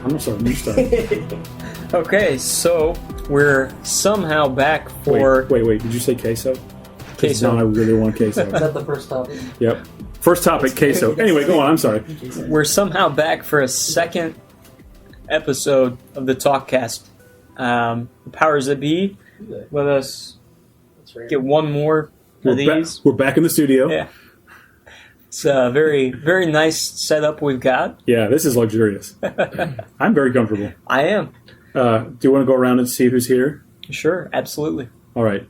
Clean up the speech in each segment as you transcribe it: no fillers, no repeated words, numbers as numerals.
I'm sorry. You start. Okay, so we're somehow back for... Wait. Did you say queso? Queso. Now I really want queso. Is that the first topic? Yep. First topic, queso. Anyway, go on. I'm sorry. We're somehow back for a second episode of the TalkCast. The powers that be, let us get one more of these. We're back in the studio. Yeah. It's a very, very nice setup we've got. Yeah, this is luxurious. I'm very comfortable. I am. Do you want to go around and see who's here? Sure, absolutely. All right.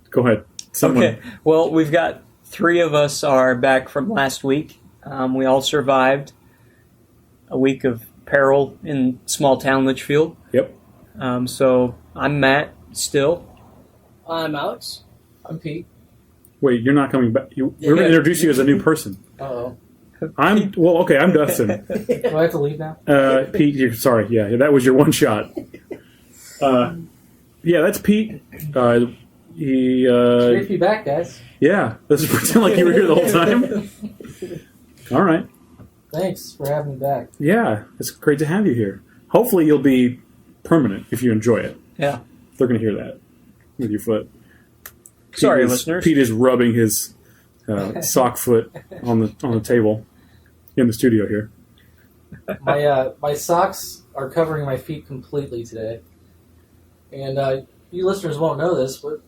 Go ahead. Okay. Well, we've got 3 of us are back from last week. We all survived a week of peril in small town Litchfield. Yep. So I'm Matt still. I'm Alex. I'm Pete. Wait, you're not coming back. We're going to introduce you as a new person. Uh-oh. I'm Dustin. Do I have to leave now? Pete, you're sorry. Yeah, that was your one shot. Yeah, that's Pete. Great to be back, guys. Yeah, let's pretend like you were here the whole time. All right. Thanks for having me back. Yeah, it's great to have you here. Hopefully you'll be permanent if you enjoy it. Yeah. They're going to hear that with your foot. Listeners. Pete is rubbing his sock foot on the table in the studio here. My socks are covering my feet completely today. And you listeners won't know this, but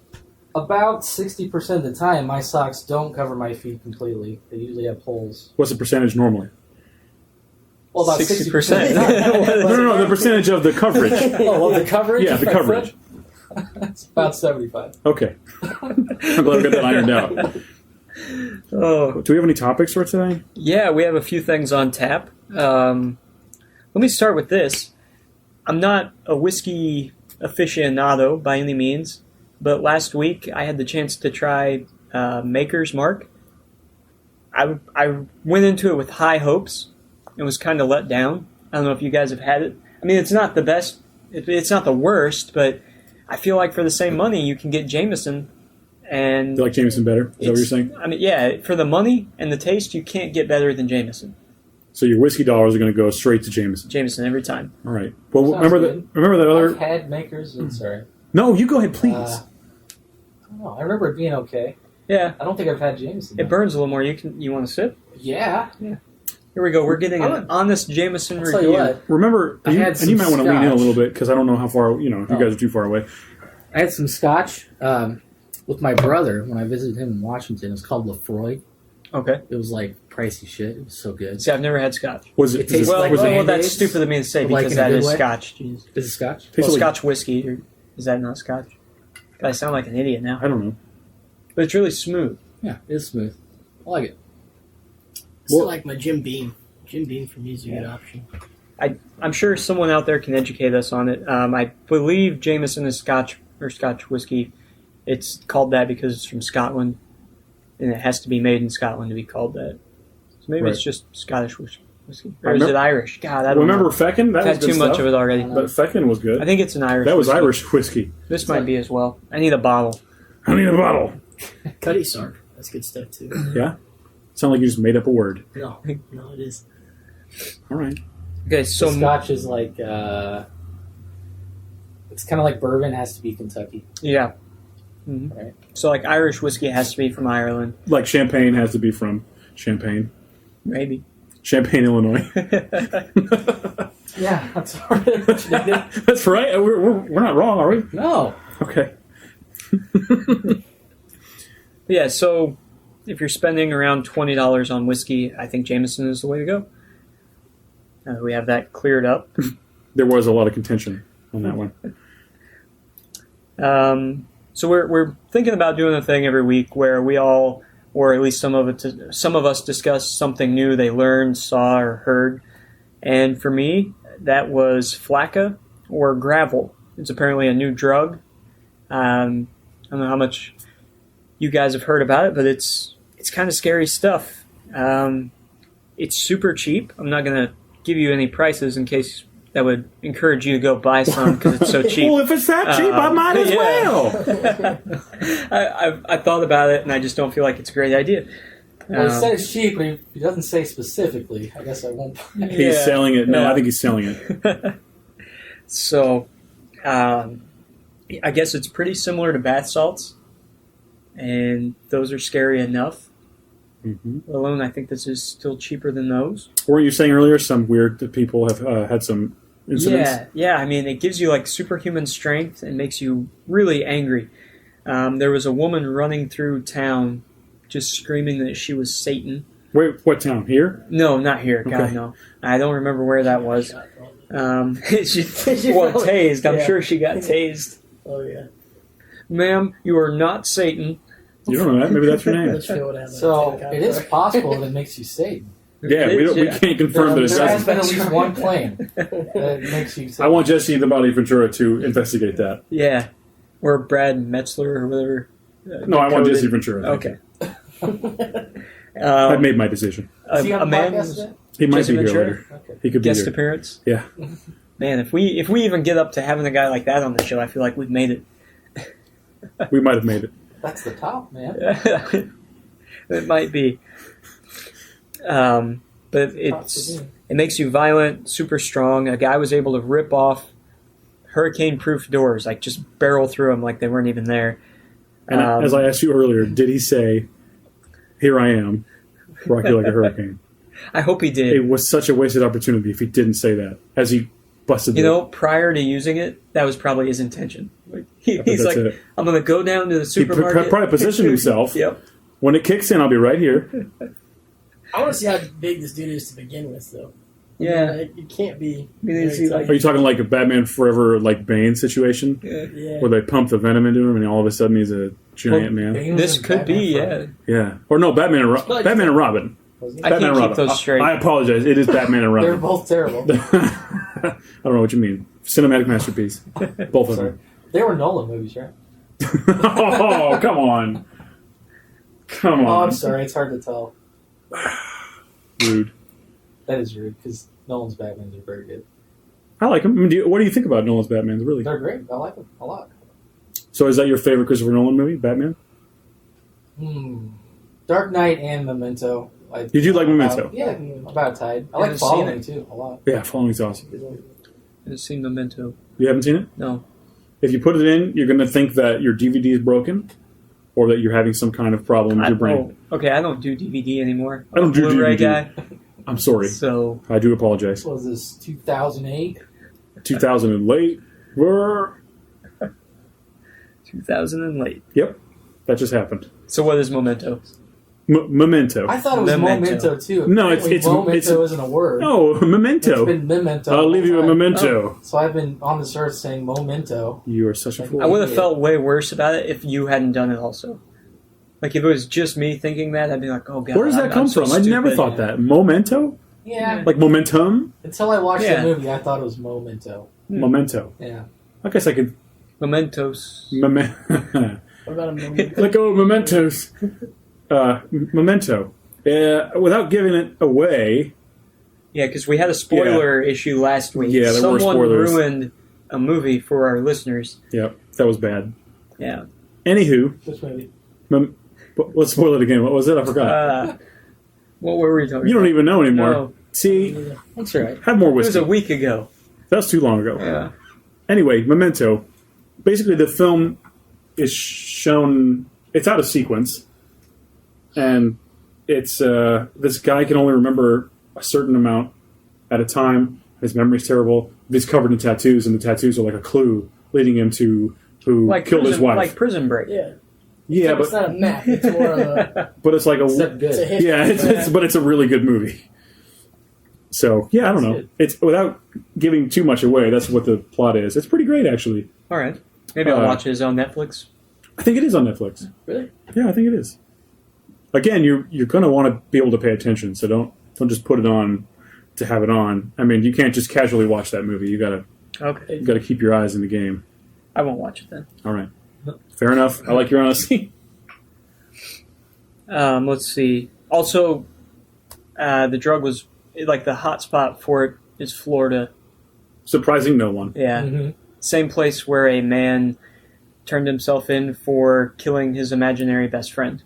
about 60% of the time, my socks don't cover my feet completely. They usually have holes. What's the percentage normally? Well, about 60%. No, the percentage of the coverage. Oh, the coverage? Yeah, the coverage. It's about 75. Okay. I'm glad we got that ironed out. Oh. Do we have any topics for today? Yeah, we have a few things on tap. Let me start with this. I'm not a whiskey aficionado by any means, but last week I had the chance to try Maker's Mark. I went into it with high hopes and was kind of let down. I don't know if you guys have had it. I mean, it's not the best, it's not the worst, but I feel like for the same money you can get Jameson. And You like Jameson better? Is that what you're saying? I mean, yeah, for the money and the taste, you can't get better than Jameson. So your whiskey dollars are going to go straight to Jameson. Jameson every time. All right. Well, Sounds remember good. that other... I've had Makers. Sorry. No, you go ahead, please. I don't know. I remember it being okay. Yeah. I don't think I've had Jameson. It burns a little more. You want to sip? Yeah. Here we go. We're getting an honest Jameson I'll review. tell you what. Remember, I had and you might some want to lean in a scotch. little bit because I don't know how far, if you guys are too far away. I had some scotch with my brother when I visited him in Washington. It was called Lefroy. Okay. It was like pricey shit. It was so good. See, I've never had scotch. Was It it? tastes was like it- Well, Band-Aids, that's stupid of me to say but like because in a that good is way? scotch. Jeez. Is it scotch? tastes Well, like- Scotch whiskey. Is that not scotch? I sound like an idiot now. I don't know. But it's really smooth. Yeah, it's smooth. I like it. Still like my Jim Beam. Jim Beam for me is a good option. I'm sure someone out there can educate us on it. I believe Jameson is Scotch or Scotch whiskey. It's called that because it's from Scotland, and it has to be made in Scotland to be called that. So maybe Right. it's just Scottish whiskey. Or is it Irish? God, I don't Remember know. Feckin? That I've was had good too much stuff. of it already. But Feckin was good. I think it's an Irish That was whiskey. Irish whiskey. This might be as well. I need a bottle. I need a bottle. Cuddy Sark. That's good stuff too. Yeah? Sound like you just made up a word. No, it is. All right. Okay, so So scotch is like it's kind of like bourbon has to be Kentucky. yeah. Mhm. Right. So like Irish whiskey has to be from Ireland, Like champagne has to be from Champagne. maybe. Champagne, Illinois. Yeah, that's right. That's right. We're not wrong, are we? No. Okay. Yeah, so if you're spending around $20 on whiskey, I think Jameson is the way to go. We have that cleared up. There was a lot of contention on that one. So we're thinking about doing a thing every week where we all, or at least some of us discuss something new they learned, saw, or heard. And for me, that was flakka or gravel. It's apparently a new drug. I don't know how much you guys have heard about it, but it's kind of scary stuff. It's super cheap. I'm not going to give you any prices in case that would encourage you to go buy some because it's so cheap. Well, if it's that cheap, I might as well. I thought about it, and I just don't feel like it's a great idea. Well, he said it's cheap, but he doesn't say specifically. I guess I won't. He's selling it. No, I think he's selling it. So, I guess it's pretty similar to bath salts, and those are scary enough. Mm-hmm. Alone, I think this is still cheaper than those. Weren't you saying earlier some weird people have had some incidents? Yeah. I mean, it gives you like superhuman strength and makes you really angry. There was a woman running through town, just screaming that she was Satan. Wait, what town? Here? No, not here. God, Okay. no. I don't remember where that was. Tased. I'm sure she got tased. Oh, yeah. Ma'am, you are not Satan. You don't know that. Maybe that's your name. Let's show what happened. So it is possible that it makes you Satan. Yeah, we can't confirm that it There has doesn't. been at least one claim that makes you Satan. I want Jesse the Body Ventura to investigate that. Yeah. Or Brad Metzler or whatever. No, I want Jesse Ventura. Okay. I've made my decision. Is he on a the man podcast yet? He might Jesse be here Ventura? later. Okay. He could be guest here. appearance. Yeah. Man, if we even get up to having a guy like that on the show, I feel like we've made it. We might have made it. That's the top, man. It might be. But it makes you violent, super strong. A guy was able to rip off hurricane-proof doors, like just barrel through them like they weren't even there. And as I asked you earlier, did he say, "Here I am, rock you like a hurricane"? I hope he did. It was such a wasted opportunity if he didn't say that as he busted. You know, prior to using it, that was probably his intention. He's like, it. I'm going to go down to the He supermarket. probably positioned himself. Yep. When it kicks in, I'll be right here. I want to see how big this dude is to begin with, though. Yeah. It can't be. You see, like- Are you talking like a Batman Forever, like Bane situation, Yeah. where they pump the venom into him and all of a sudden he's a giant man? Bane was This in could be, Batman yeah. Yeah, or no, Batman and Robin. Was he? I Batman can't and keep Robin. those straight. I apologize. It is Batman and They're Robin. both terrible. I don't know what you mean. Cinematic masterpiece. Both of Sorry. them. They were Nolan movies, right? Oh, come on. Come Oh, I'm on. sorry. It's hard to tell. Rude. That is rude because Nolan's Batmans are very good. I like him. I mean, what do you think about Nolan's Batman? Really? They're great. I like them a lot. So is that your favorite Christopher Nolan movie, Batman? Dark Knight and Memento. Did you like Memento? Yeah, about tied. I like Haven't seen Following it. too a lot. Yeah, Following's awesome. I've seen Memento. You haven't seen it? No. If you put it in, you're going to think that your DVD is broken or that you're having some kind of problem with your brain. Okay, I don't do DVD anymore. I don't do Blu-ray DVD. guy. I'm sorry. So, I do apologize. What was this, 2008? 2000 and late. 2000 and late. Yep. That just happened. So what is Memento? Memento. I thought it was Memento. Memento too. No, it's Apparently it's Memento isn't a word. Oh, memento. It's been Memento. I'll the leave whole you a time. memento. So I've been on this earth saying Memento. You are such a fool. I would have felt way worse about it if you hadn't done it also. Like if it was just me thinking that, I'd be like, oh god. Where does that come I'm so from? I never stupid. thought that. Memento? Yeah. Like momentum? Until I watched Yeah. the movie, I thought it was Memento. Memento. Yeah. I guess I could. Mementos. Let What about a moment? go of mementos. Memento. Without giving it away. Yeah, because we had a spoiler issue last week. Yeah, there were Someone spoilers. ruined a movie for our listeners. Yep, that was bad. Yeah. Anywho, Which movie? let's spoil it again. What was it? I forgot. What were we talking You don't about? even know anymore. No. See, That's right. have more It was whiskey. a week ago. That was too long ago. Yeah. Anyway, Memento. Basically, the film is shown. It's out of sequence, and it's this guy can only remember a certain amount at a time. His memory's terrible. He's covered in tattoos, and the tattoos are like a clue leading him to who Like killed his prison, wife. like Prison Break. Yeah. Yeah, It's but not a map. It's more of a. it's like Except good. It's a hit. yeah, but it's a really good movie. So yeah, I don't know. It's without giving too much away. That's what the plot is. It's pretty great, actually. All right. Maybe I'll watch it on Netflix. I think it is on Netflix. Really? Yeah, I think it is. Again, you're going to want to be able to pay attention, so don't just put it on to have it on. I mean, you can't just casually watch that movie. You got Okay. to keep your eyes in the game. I won't watch it then. All right, fair enough. I like your honesty. Let's see. Also, the drug was like the hot spot for it is Florida. Surprising no one. Yeah. Mm-hmm. Same place where a man turned himself in for killing his imaginary best friend.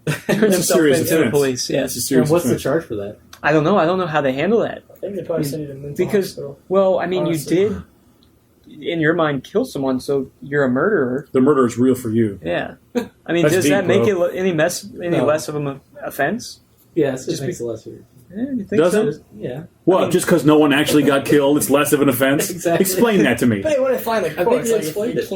turned himself serious into the offense. police. Yeah. It's a serious And what's the offense. charge for that? I don't know. I don't know how they handle that. I think they probably send you to mental Because, hospital. well, I mean, Honestly. you did, in your mind, kill someone, so you're a murderer. The murder is real for you. Yeah. I mean, That's does deep, that make bro. it any No. less of an offense? Yes, Just it makes it less weird. Yeah, you think Does so? it? Yeah. Well, just because no one actually got killed, it's less of an offense? Exactly. Explain that to me. But when I find the think courts, they like, if explained you it.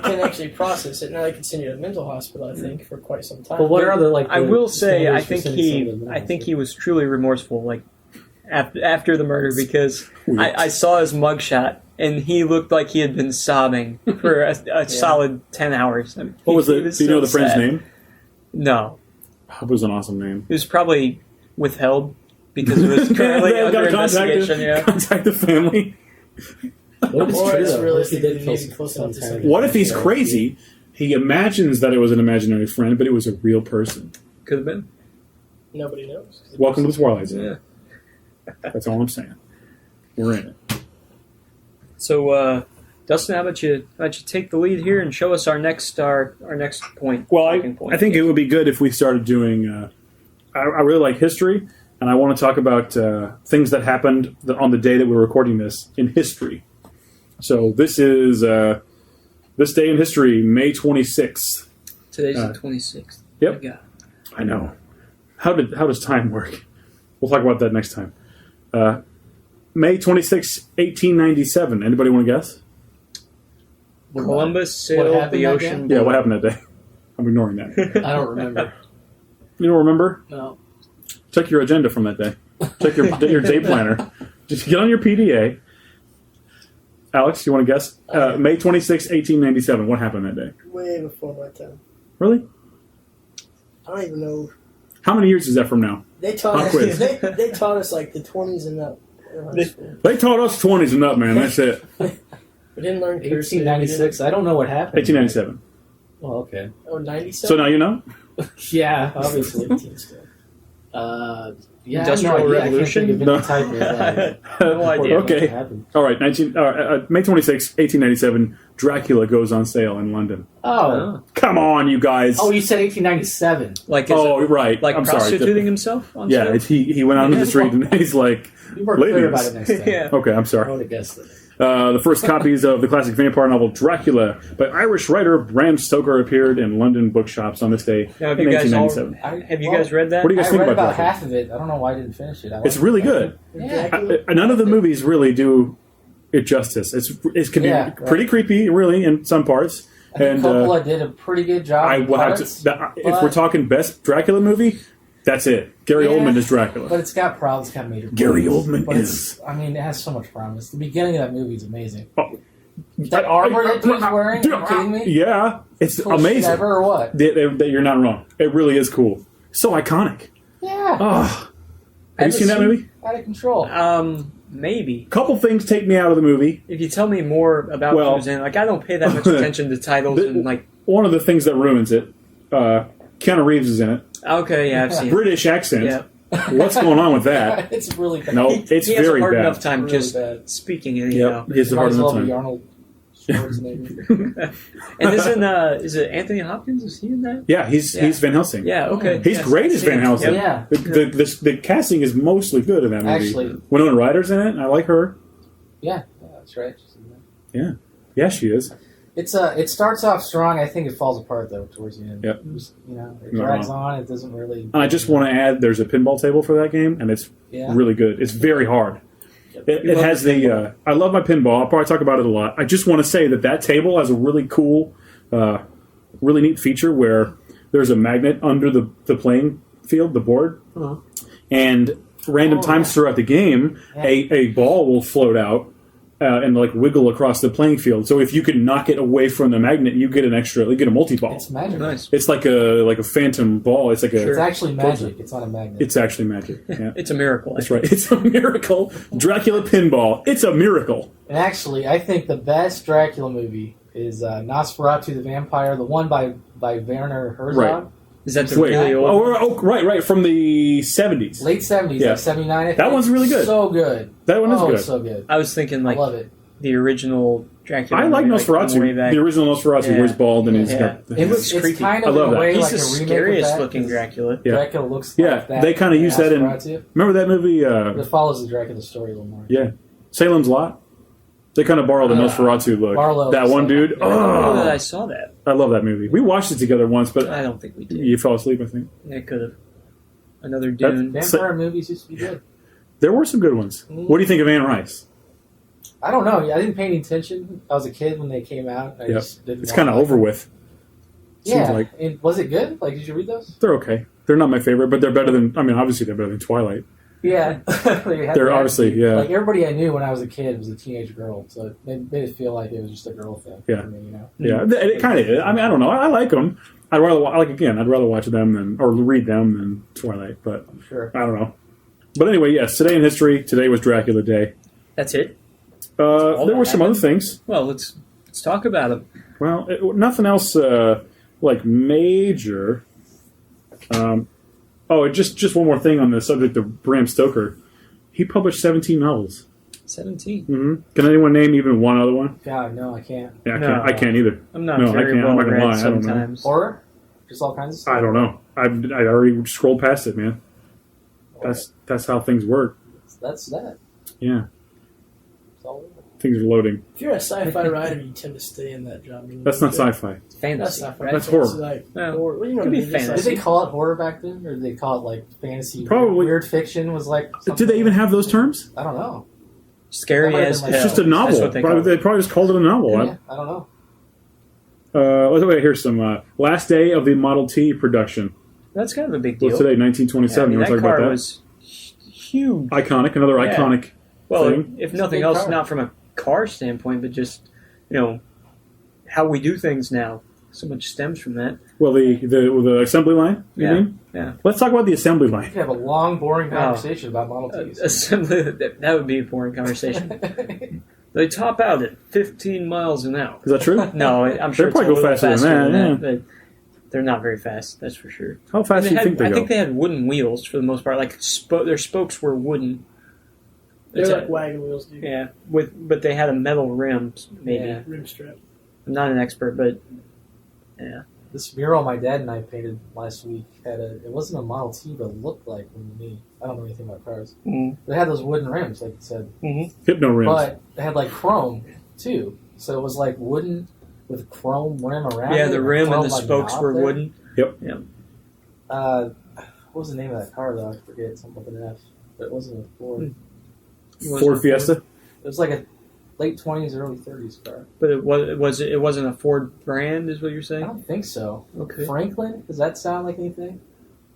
can't actually process it, now they can send you to a mental hospital, I think, for quite some time. But what are other like? I the will say, I standards for think sending someone to the I think hospital? he was truly remorseful, like after the murder, because Weird. I saw his mugshot and he looked like he had been sobbing for a solid 10 hours. I mean, What was he the? Do you know the so friend's sad. name? No, It was an awesome name. it was probably withheld because it was currently They've under got to investigation. Yeah. contact the family. What if it's Or true, it's though? What if he realistic did that kill maybe some- close some enough to kind of- something. What if he's crazy? He imagines that it was an imaginary friend, but it was a real person. Could have been. Nobody knows. Welcome to the Twilight Zone. Yeah. That's all I'm saying. We're in it. So, Dustin, how about you take the lead here and show us our next point? Well, talking point. I think it would be good if we started doing. I really like history, and I want to talk about things that happened on the day that we're recording this in history. So this is this day in history, May 26th. Today's the 26th. Yep. Oh my God. I know. How does time work? We'll talk about that next time. May 26, 1897. Anybody want to guess? Columbus sailed happened the that ocean. Yeah, what happened that day? I'm ignoring that. I don't remember. You don't remember? No. Check your agenda from that day. Check your day planner. Just get on your PDA. Alex, you want to guess? May 26, 1897. What happened that day? Way before my time. Really? I don't even know. How many years is that from now? They taught Pop us. quiz. They taught us like the 20s and up in high school. They taught us 20s and up, man. That's it. We didn't learn cursive. 1896. I don't know what happened. 1897. Oh, okay. Oh, 97. So now you know? Yeah, obviously. Yeah, Industrial I have no idea. Revolution? I can't think of any type of No idea. what Okay. happened. All right. May 26, 1897. Dracula goes on sale in London. Oh. Come on, you guys. Oh, you said 1897. Like, Oh, right. like I'm sorry. prostituting himself on Yeah, sale? he went out into the street and he's like, You were clear about Ladies. it next time. Yeah. okay, I'm I sorry. would have guessed it. The first copies of the classic vampire novel Dracula by Irish writer Bram Stoker appeared in London bookshops on this day Now, have in you guys 1897. have you guys read that? What do you guys I think read about about Dracula? half of it. I don't know why I didn't finish it. It's really good. Yeah. None of the movies really do it justice. It can Yeah, be pretty creepy, really, in some parts. I think And Coppola did a pretty good job. I in will have parts, to. If but- we're talking best Dracula movie, that's it. Gary Yeah. Oldman is Dracula. But it's got problems. It's got major Gary problems. Oldman But is. I mean, it has so much promise. The beginning of that movie is amazing. Oh. That armor that dude's wearing? Are you kidding me? Yeah, it's Coolest shit amazing. Ever or what? You're not wrong. It really is cool. So iconic. Yeah. Oh. Have you seen that movie? Out of control. Maybe. Couple things take me out of the movie. If you tell me more about Well- who's in, like, I don't pay that much attention to titles and like. One of the things that ruins it, Keanu Reeves is in it. Okay, yeah, I've seen. it. British accent. Yeah. What's going on with that? It's really bad. No, He it's has very a hard bad. enough time Really just bad. speaking it, you know. Yep, he's a Might hard as enough well be time. Arnold Schwarzenegger. And is it Anthony Hopkins? Is he in that? Yeah, he's Van Helsing. Yeah, okay. He's Yes, great I've as seen Van it. Helsing. Yep. Yeah. The casting is mostly good in that movie. Actually- Winona Ryder's in it. I like her. Yeah, that's right. Yeah, she is. It starts off strong. I think it falls apart though towards the end. Yep. It You're drags wrong. on. It doesn't really. And I just want to add, there's a pinball table for that game, and it's Yeah. really good. It's very hard. It has the. I love my pinball. I'll probably talk about it a lot. I just want to say that table has a really cool, really neat feature where there's a magnet under the playing field, the board, and random times throughout the game, a ball will float out and like wiggle across the playing field. So if you can knock it away from the magnet, you get you get a multi-ball. It's magic. Nice. It's like a phantom ball. It's like It's actually magic. It's not a magnet. It's actually magic. Yeah. It's a miracle. That's right. It's a miracle. Dracula pinball. It's a miracle. And actually, I think the best Dracula movie is Nosferatu the Vampire, the one by Werner Herzog. Right. Is that the Wait. really old? Right. From the 70s. Late 70s, Yeah. like 79. I think. That one's really good. So good. That one is good. It's so good. I was thinking I like love it. the original Dracula. I like movie, Nosferatu. way back. The original Nosferatu, where he's bald and he's got. It looks It's creepy. kind I of love in a that. way He's like the a remake of scariest that, looking 'cause Dracula. Yeah. Dracula looks Yeah, like that. they kind of use that in. Nosferatu. Remember that movie? It follows the Dracula story a little more. Yeah, Salem's Lot. They kind of borrow the Nosferatu look. Barlow That was one like dude. that. I don't know that Oh, I saw that. I love that movie. We watched it together once, but I don't think we did. you fell asleep. I think It could have. Another Dune. Vampire movies used to be good. there were some good ones. What do you think of Anne Rice? I don't know. I didn't pay any attention. I was a kid when they came out. I Yep. just didn't It's want kind of to like over them. with. Yeah. Seems like And was it good? Like, did you read those? they're okay. They're not my favorite, but they're better than. I mean, obviously they're better than Twilight. Yeah. They're obviously Like, everybody I knew when I was a kid was a teenage girl. So it made it feel like it was just a girl thing Yeah. for me, you know? Yeah, it kind of is. I mean, I don't know. I like them. I'd rather I'd rather watch them than or read them than Twilight. But Sure. I don't know. But anyway, yes. Today in history. Today was Dracula Day. That's it. There were some other things. Well, let's talk about them. Well, nothing else like major. Just one more thing on the subject of Bram Stoker. He published 17 novels. 17. Mm-hmm. Can anyone name even one other one? God, no, I can't. Yeah, No. I can't either. I'm not No, I very can't. I'm well not gonna read lie, I don't know. sometimes. Horror? Just all kinds of stuff? I don't know. I already scrolled past it, man. That's how things work. That's that. Yeah, That's all. things are loading. If you're a sci-fi writer, you tend to stay in that genre. That's not sci-fi. It's That's fantasy. not right? That's horror. horror. Like, Yeah. horror. Well, you know Could what I be mean? It's fantasy. Did they call it horror back then? Or did they call it like fantasy? Probably. Weird fiction was like. Did they even have those terms? I don't know. Scary That might have as been hell. like- It's just a novel. That's what they call They it. probably just called it a novel. Yeah, I don't know. Here's some last day of the Model T production. That's kind of a big deal. Well, today, 1927. I mean, You want to that talk about car that? was huge. Iconic. Another Yeah. iconic Well, thing. if It's a nothing big else, car. not from a car standpoint, but just how we do things now. So much stems from that. Well, the assembly line. You Yeah. mean? Yeah. Let's talk about the assembly We line. could have a long, boring conversation about Model Ts. Assembly. That would be a boring conversation. They top out at 15 miles an hour. Is that true? No, I'm sure They'll it's probably a go little faster faster than than that, but they're not very fast. That's for sure. How fast do you think they I go? think they had wooden wheels for the most part. Like their spokes were wooden. They're It's like a- wagon wheels, dude. yeah, but they had a metal rim. Maybe Yeah. Rim strap. I'm not an expert, but yeah. This mural my dad and I painted last week it wasn't a Model T, but it looked like one to me. I don't know anything about cars. Mm. They had those wooden rims, like you said. Hypno rims. But they had like chrome, too. So it was like wooden with chrome rim around it. Yeah, the rim and chrome, the like, spokes knob were there. wooden. What was the name of that car, though? I forget. Something with an F. But it wasn't a Ford. Ford Fiesta. It was like a late 20s, early 30s car. But it wasn't a Ford brand, is what you're I saying? don't think so. Okay, Franklin? Does that sound like anything?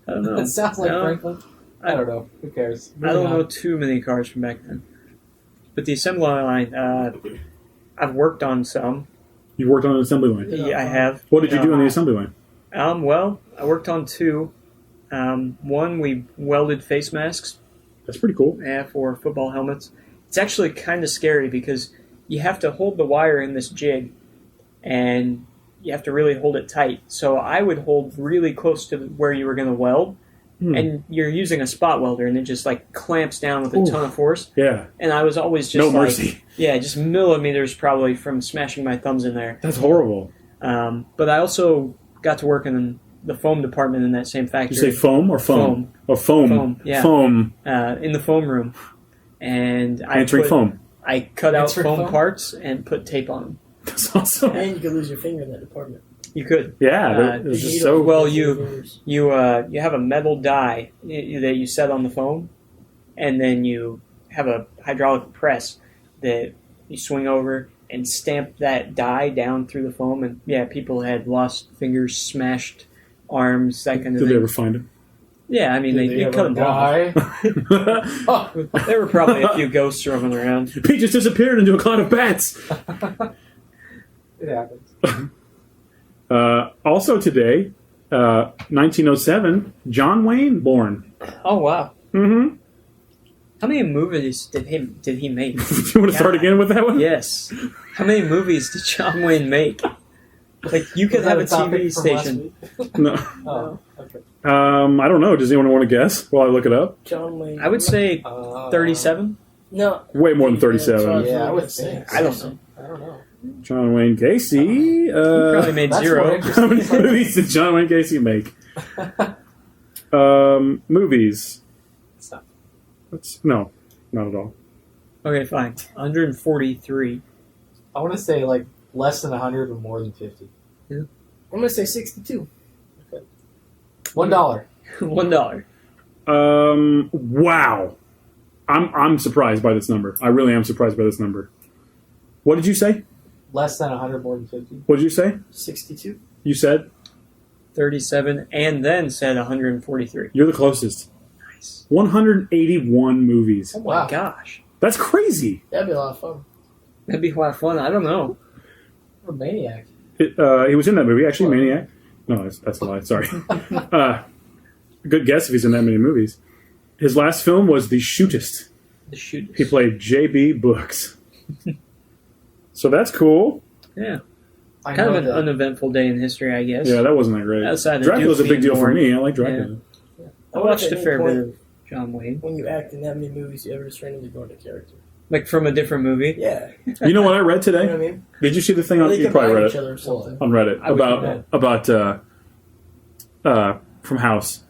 I don't know. It sounds like No. Franklin. I don't know. Who cares? I don't know Moving on. too many cars from back then. But the assembly line, I've worked on some. You worked on an assembly line. Yeah, I have. What did you do on the assembly line? Well, I worked on two. One, we welded face masks That's pretty cool. for football helmets. It's actually kind of scary because you have to hold the wire in this jig, and you have to really hold it tight. So I would hold really close to where you were going to weld, and you're using a spot welder, and it just like clamps down with a ton of force. Yeah. And I was always just No like, mercy. yeah, just millimeters probably from smashing my thumbs in there. That's horrible. But I also got to work in the foam department in that same Did factory. you say foam or foam? Foam. Or foam. Foam, yeah. Foam. In the foam room, and Answering foam. I cut out Answering foam foam? parts and put tape on them. That's awesome. And you could lose your finger in that department. You could. Yeah. It was Big just needle, so. well, big you- fingers. You have a metal die that you set on the foam, and then you have a hydraulic press that you swing over and stamp that die down through the foam. And yeah, people had lost fingers, smashed arms, that kind of Did thing. they ever find him? Yeah, I mean Did they ever cut them off. die? Oh, There were probably a few ghosts roaming around. Pete just disappeared into a cloud of bats. it happens. Also today, 1907, John Wayne born. Oh wow! Mm-hmm. How many movies did he make? Do you want to start again with that one? Yes. How many movies did John Wayne make? Like you could Was have that a topic TV from last station. week? No. Oh, okay. I don't know. Does anyone want to guess while I look it up? John Wayne. I would say 37. No. Way more than 37. Yeah, I would think. I don't know. I don't know. John Wayne Gacy. Probably made That's zero. more How many interesting. movies did John Wayne Gacy make? Movies. Stop. No, not at all. Okay, fine. 143. I want to say like less than 100 or more than 50. I'm gonna say 62. $1. $1. Wow. I'm surprised by this number. I really am surprised by this number. What did you say? Less than 100, more than 50. What did you say? 62. You said 37, and then said 143. you're the closest. Nice. 181 movies. Oh my Wow. gosh. That's crazy. That'd be a lot of fun. That'd be a lot of fun. I don't know. What a maniac. He was in that movie, actually, Maniac. No, that's a lie. Sorry. Good guess if he's in that many movies. His last film was The Shootist. The shoot. He played J.B. Brooks. So that's cool. Yeah. I Kind of know an that. uneventful day in history, I guess. Yeah, that wasn't that great. Outside of Dracula's a Duke big deal being for born. me. I like Dracula. I watched a fair bit of John Wayne. When you act in that many movies, you ever just randomly go into character. Like from a different movie. Yeah. You know what I read You know today? what I mean? Did you see the thing on? They You probably combine read each it other or something. on Reddit I would do about from House.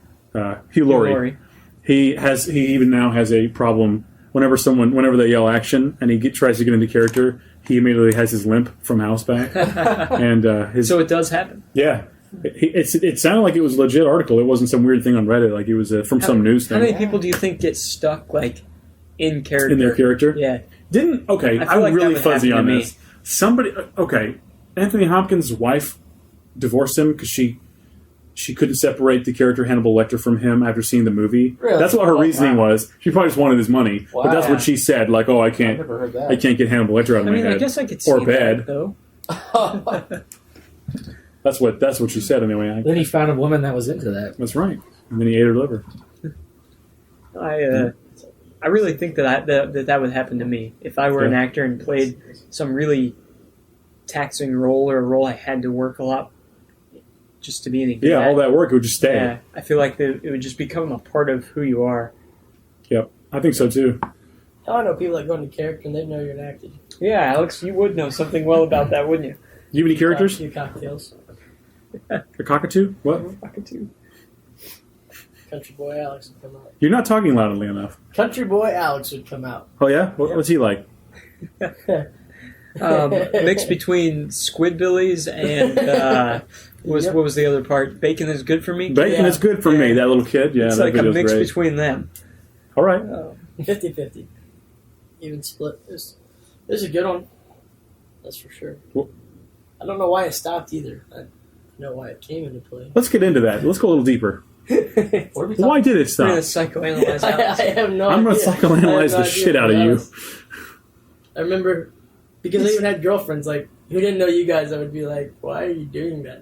Hugh Laurie. He even now has a problem whenever they yell action and he tries to get into character. He immediately has his limp from House back, and his So it does happen. yeah. It sounded like it was a legit article. It wasn't some weird thing on Reddit. Like it was from some news How thing. many people do you think get stuck like in character? In their character? Yeah. Okay, I feel I'm like that really would fuzzy happen on to this. Somebody, okay, Anthony Hopkins' wife divorced him because she couldn't separate the character Hannibal Lecter from him after seeing the movie. Really? That's what her Oh, reasoning wow. was. She probably just wanted his money, but that's Wow. what she said. Like, oh, I I've can't never heard that. get Hannibal Lecter out of I my mean, head. I guess I could see Or that, bad. though. That's what she said anyway. Then he found a woman that was into that. That's right. And then he ate her liver. I really think that would happen to me if I were an Yeah. actor and played some really taxing role or a role I had to work a lot just to be any good Yeah, at. all that work would just stay. Yeah, I feel like it would just become a part of who you are. Yep, I think so too. Hell, I know people that go into character and they know you're an actor. Yeah, Alex, you would know something well about that, wouldn't you? You have any characters? A few cocktails. A cockatoo? What? Fucking Country Boy Alex would come out. You're not talking loudly enough. Country Boy Alex would come out. Oh yeah? What's he like? mix between Squidbillies and what was the other part? Bacon is good for me. Bacon is good for me. Yeah. That little kid. Yeah, It's that like a video's mix great. between them. All right. 50-50. Even split. This is a good one. That's for sure. Well- I don't know why it stopped either. I know why it came into play. Let's get into that. Let's go a little deeper. What are we talking Why did it We're going stop? to psychoanalyze I Alex. have no I'm idea. going to psychoanalyze the shit out of you. I remember because I even had girlfriends like who didn't know you guys. I would be like, "Why are you doing that?"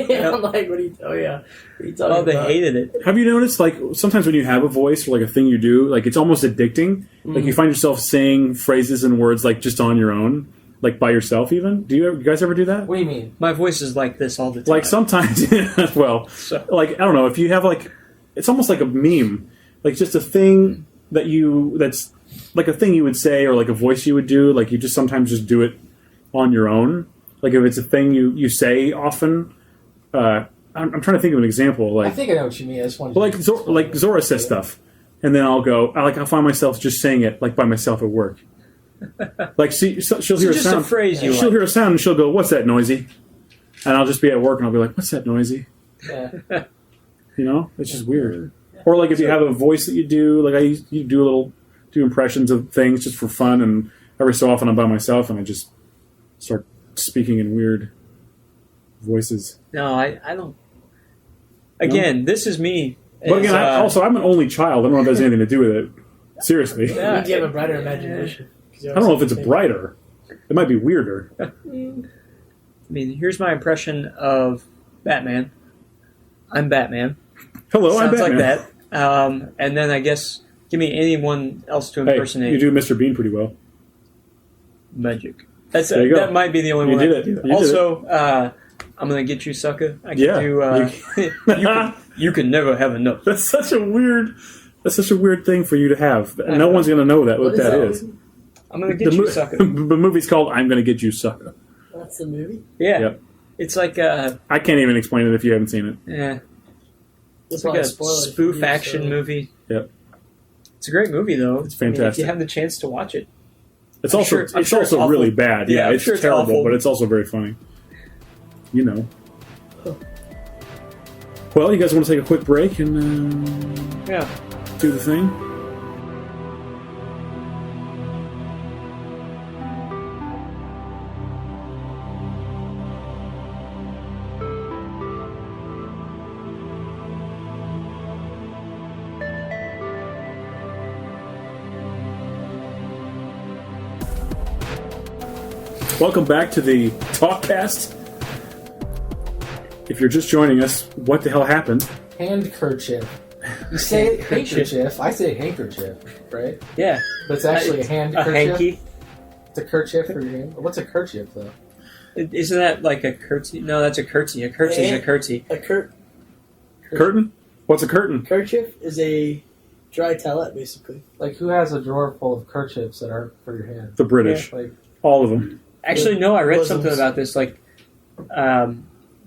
Yeah. I'm like, "What are you? Oh yeah, what are you talking Oh, they about?" hated it. Have you noticed, like, sometimes when you have a voice or, like, a thing you do, like, it's almost addicting? Like, you find yourself saying phrases and words, like, just on your own? Like, by yourself, even? You guys ever do that? What do you mean? My voice is like this all the time. Like, sometimes, well, So- like, I don't know, if you have, like, it's almost like a meme. Like, just a thing that's, like, a thing you would say or, like, a voice you would do. Like, you just sometimes just do it on your own. Like, if it's a thing you say often, I'm trying to think of an example. Like, I think I know what you mean. I just wanted Well, like Zora says stuff, and then I'll find myself just saying it like by myself at work. Like she'll hear a just sound. a phrase you she'll like. hear a sound and she'll go, "What's that noisy?" And I'll just be at work and I'll be like, "What's that noisy?" Yeah. You know, it's just weird. Or like if you have a voice that you do, like you do impressions of things just for fun, and every so often I'm by myself and I just start speaking in weird voices. No, I don't. Again, this is me. But again, It's, I'm an only child. I don't know if that has anything to do with it. Seriously. Yeah, you have a brighter imagination. I don't know if it's brighter. It might be weirder. I mean, here's my impression of Batman. I'm Batman. Hello, I'm Sounds Batman. like that. And then I guess give me anyone else to Hey, impersonate. you do Mr. Bean pretty well. Magic. There you go. That might be the only You one did I it. can do. You did Also, I'm gonna get you, sucker. I can Yeah. do. You can never have enough. That's such a weird That's such a weird thing for you to have. No one's going to know what that is. I'm gonna get you, sucker. The movie's called "I'm Gonna Get You, Sucker." That's the movie. Yeah, Yep. it's like I can't even explain it if you haven't seen it. yeah, it's Probably like a spoil it if you spoof do, action so- movie. Yep. It's a great movie though. It's I mean, if fantastic. you have the chance to watch it. It's I'm also sure- I'm it's sure also it's really awful. bad. Yeah, Yeah, I'm it's sure it's terrible, awful. but it's also very funny. You know. Well, you guys want to take a quick break and Yeah. do the thing? Welcome back to the TalkCast. If you're just joining us, what the hell happened? Handkerchief. You say Handkerchief. handkerchief. I say handkerchief, right? Yeah. But it's actually a A handkerchief. hanky. It's a kerchief for your hand. What's a kerchief, though? Isn't that like a curtsy? No, that's a curtsy. A curtsy is a curtsy. A Curtain? What's a curtain? kerchief is a dry towelette, basically. Like, who has a drawer full of kerchiefs that aren't for your hand? The British. Like, All of them. Actually, no, I read Bosoms. something about this. Like,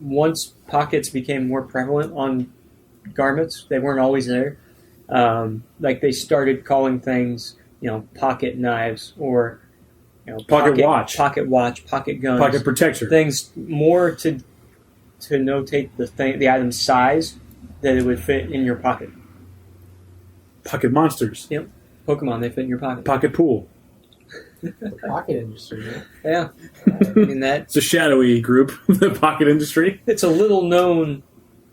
once pockets became more prevalent on garments, they weren't always there. Like, they started calling things, pocket knives or, Pocket watch. pocket guns, Pocket protector. things more to notate the item's size that it would fit in your pocket. Pocket monsters. Pokemon, they fit in your pocket. Pocket pool. the pocket industry. Right? Yeah, I mean It's a shadowy group, the pocket industry. it's a little known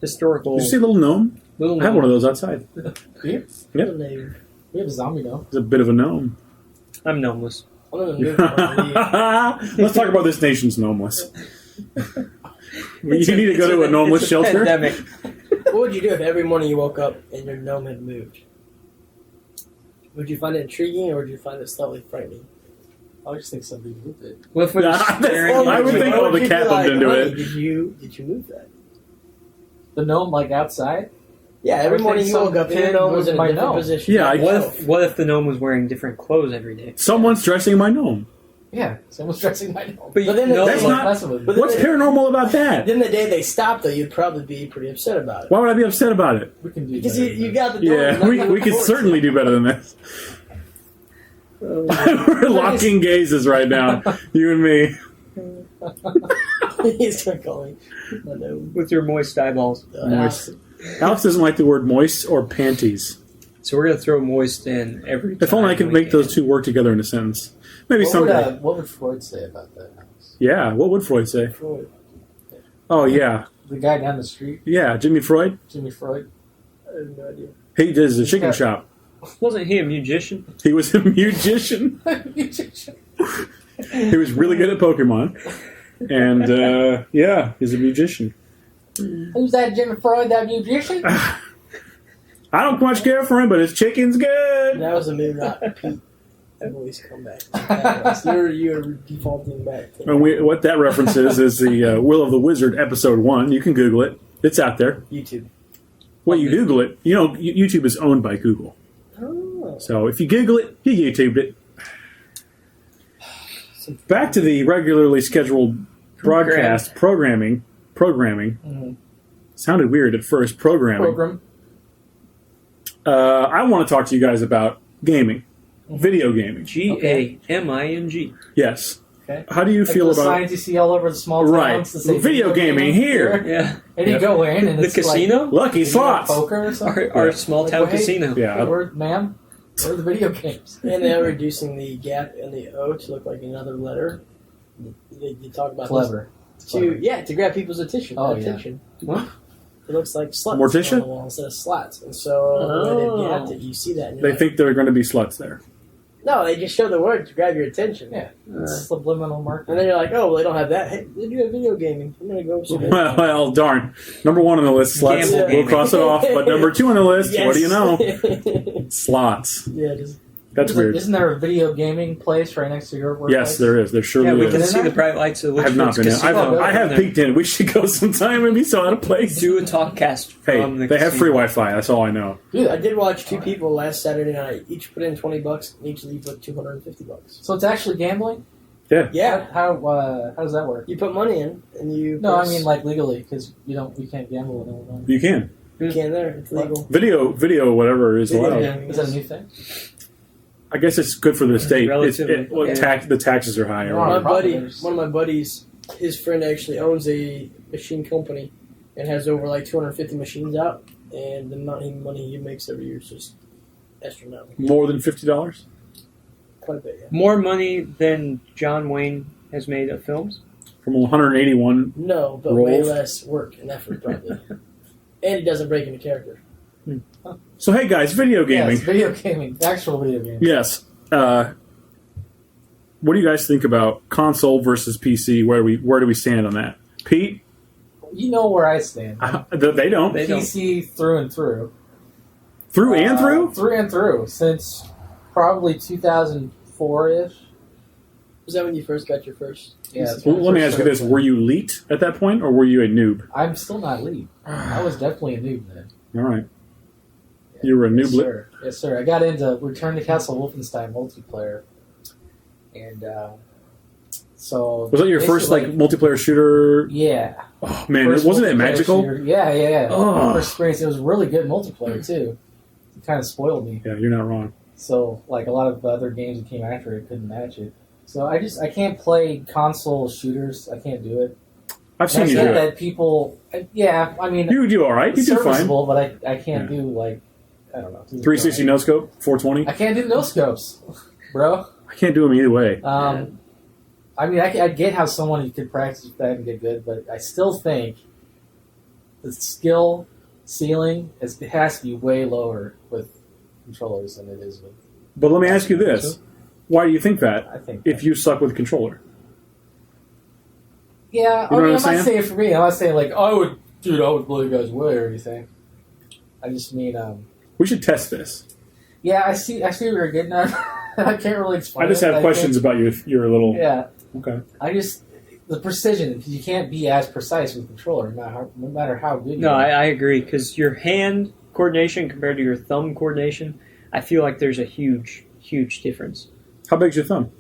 historical. Did you see Little Gnome? Little I have one of those outside. We Yep. we have a zombie, though. It's a bit of a gnome. I'm gnomeless. One of them moved on Let's talk about this nation's gnomeless. You It's need to go to a gnomeless it's a shelter. Pandemic. What would you do if every morning you woke up and your gnome had moved? Would you find it intriguing or would you find it slightly frightening? I just think somebody moved it. What if we're just Yeah, staring I at would you? think What all would the you cat be bumped into "Honey, it." Did you move that? The gnome, like, outside? Yeah, every would morning think you woke some up and your kid gnome was in a moved my different gnome. position. Yeah, What if the gnome was wearing different clothes every day? Someone's dressing my gnome. Yeah, someone's dressing my gnome. But But then no, that's Don't not- mess with me. but What's paranormal about that? Then the day they stopped, though, you'd probably be pretty upset about it. Why would I be upset about it? We can do Because better you than got the door. Yeah, we could certainly do better than this. We're locking gazes right now, you and me. He's gonna call me. My gnome. with your moist eyeballs. Moist. Alex doesn't like the word moist or panties. So we're gonna throw moist in every. If only I time could we make those two work together in a sentence. Maybe What someday. what would Freud say about that house? Yeah, what would Freud say? Freud. Oh, yeah. The guy down the street, Yeah, Jimmy Freud. Jimmy Freud. I have no idea. He does a chicken Yeah. shop. Wasn't he a musician? He was a musician. He was really good at Pokemon. And, yeah, he's a musician. Who's that Jimmy Freud, that musician? I don't much care for him, but his chicken's good. That was a moon rock. Pete. I've always come back. You're defaulting back. To And what that reference is the Will of the Wizard episode 1. You can Google it. It's out there. YouTube. Well, you Google it. You know, YouTube is owned by Google. Oh. So if you Google it, you YouTubed it. Back to the regularly scheduled broadcast programming. Mhm. Sounded weird at first. Programming. Program. I want to talk to you guys about gaming, video gaming. GAMING. Yes. Okay. How do you Like feel the about signs you see all over the small towns right? that say Video gaming here. Yeah. And you go in and The it's casino? Lucky like slots. poker or something. Our small town Like, well, hey, casino. Yeah. Where, ma'am? Where are the video games? And they're reducing the gap in the O to look like another letter. They talk about Clever. this to grab people's attention. Oh, yeah. What? It looks like sluts Morticia? on the wall instead of slats, and so when they've gapped it, you see that. And you're They like, think there are going to be sluts there. no, they just show the word to grab your attention. Yeah. It's subliminal marketing. And then you're like, oh, well, they don't have that. Hey, they do have video gaming. I'm gonna go. some Well, darn. Number 1 on the list, sluts. Gamble We'll gaming. cross it off. But number 2 on the list, Yes. what do you know? Slots. Yeah, just That's weird. Isn't there a video gaming place right next to your workplace? Yes, there is. There surely Yeah, we is. can see the bright lights of I have not been in. I have peeked in. We should go sometime and be so out of place. Do a TalkCast from Hey, the they have free casino. Wi-Fi. That's all I know. Dude, I did watch two people last Saturday night. Each put in $20, and each leave with $250. so it's actually gambling? Yeah, How does that work? you put money in, and you. No, I press- mean like legally, because we can't gamble with Illinois. You can. you can there. It's legal. Video, whatever is Video allowed. game. Is that a new thing? I guess it's good for the state. Relatively, yeah. The taxes are higher. Right. One of my buddies, his friend actually owns a machine company, and has over like 250 machines out, and the amount of money he makes every year is just astronomical. More than $50 Quite a bit, yeah. More money than John Wayne has made of films. from 181. No, but way Rolls. less work and effort, probably. And he doesn't break into character. So hey guys, video gaming. Yes, video gaming. Actual video gaming. Yes. What do you guys think about console versus PC? Where do we stand on that? Pete, You know where I stand. they don't. They don't. PC through and through. Through and through. Through and through. Since probably 2004-ish. Was that when you first got your first? Yeah. PC? Well, let me ask you this: were you elite at that point, or were you a noob? I'm still not lead. I was definitely a noob then. All right. You were a noob. Yes, sir. Yes, sir. I got into Return to Castle Wolfenstein multiplayer. And so... Was that your first basically- multiplayer shooter? Yeah. Oh man, First wasn't it multiplayer magical? shooter. Yeah. Oh. First experience. It was really good multiplayer, too. It kind of spoiled me. Yeah, you're not wrong. So, like, a lot of the other games that came after it couldn't match it. So I can't play console shooters. I can't do it. I've seen you do I get it. that people... Yeah, I mean... You do all right. You do fine. serviceable, but I can't do, like... I don't know. 360 no scope, 420. I can't do no scopes, bro. I can't do them either way. I mean, I get how someone could practice with that and get good, but I still think the skill ceiling it has to be way lower with controllers than it is with. But let me ask you this: why do you think that? I think If you suck with a controller, yeah, You know I what mean, I'm I'm saying? not saying for me. I'm not saying like I would blow you guys away or anything. I just mean, we should test this. yeah, I see what you're getting at. I can't really explain. I just it, have but questions about your little. Yeah, Okay. I just the precision because you can't be as precise with controller no matter how good. No, you are. I agree, because your hand coordination compared to your thumb coordination, I feel like there's a huge, huge difference. How big's your thumb?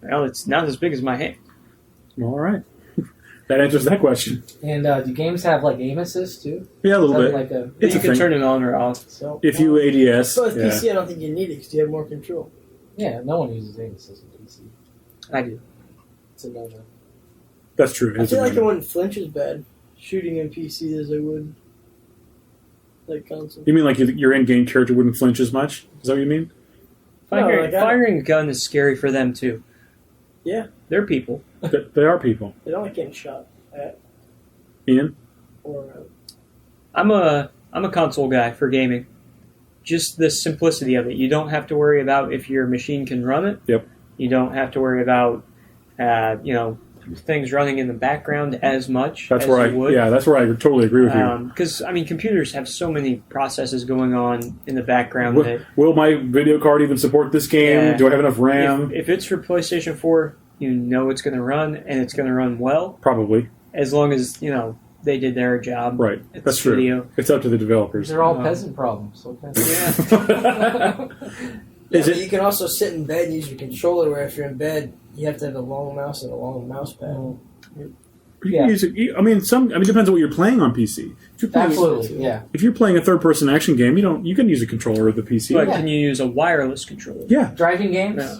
Well, it's not as big as my hand. All right. That answers that question. And do games have like aim assist too? Yeah, a Is little that bit. like a It's you a can thing. turn it on or off. so? If you ADS, So with yeah. PC, I don't think you need it because you have more control. Yeah, no one uses aim assist in PC. I do. It's a no-no. That's true. I It's a feel like it no-no. wouldn't flinch as bad shooting in PC as I would like console. You mean like your in-game character wouldn't flinch as much? Is that what you mean? Firing a gun is scary for them, too. Yeah. They're people. They are people. They don't like getting shot at Ian? or. I'm a console guy for gaming. Just the simplicity of it. You don't have to worry about if your machine can run it. Yep. You don't have to worry about, things running in the background as much That's as where you would. that's where I totally agree with you. Because, computers have so many processes going on in the background that Will my video card even support this game? Yeah. Do I have enough RAM? if it's for PlayStation 4, you know it's going to run, and it's going to run well, Probably. as long as, they did their job. Right. at That's the true. studio. It's up to the developers. They're all Um, peasant problems. So Yeah. Yeah, Is but it- you can also sit in bed and use your controller. Where if you're in bed, you have to have a long mouse and a long mouse pad. You Yeah. can use it. It depends on what you're playing on PC. If you're playing, Absolutely, yeah. If you're playing a third-person action game, you can use a controller of the PC. But Yeah. can you use a wireless controller? Yeah, Driving games, Yeah.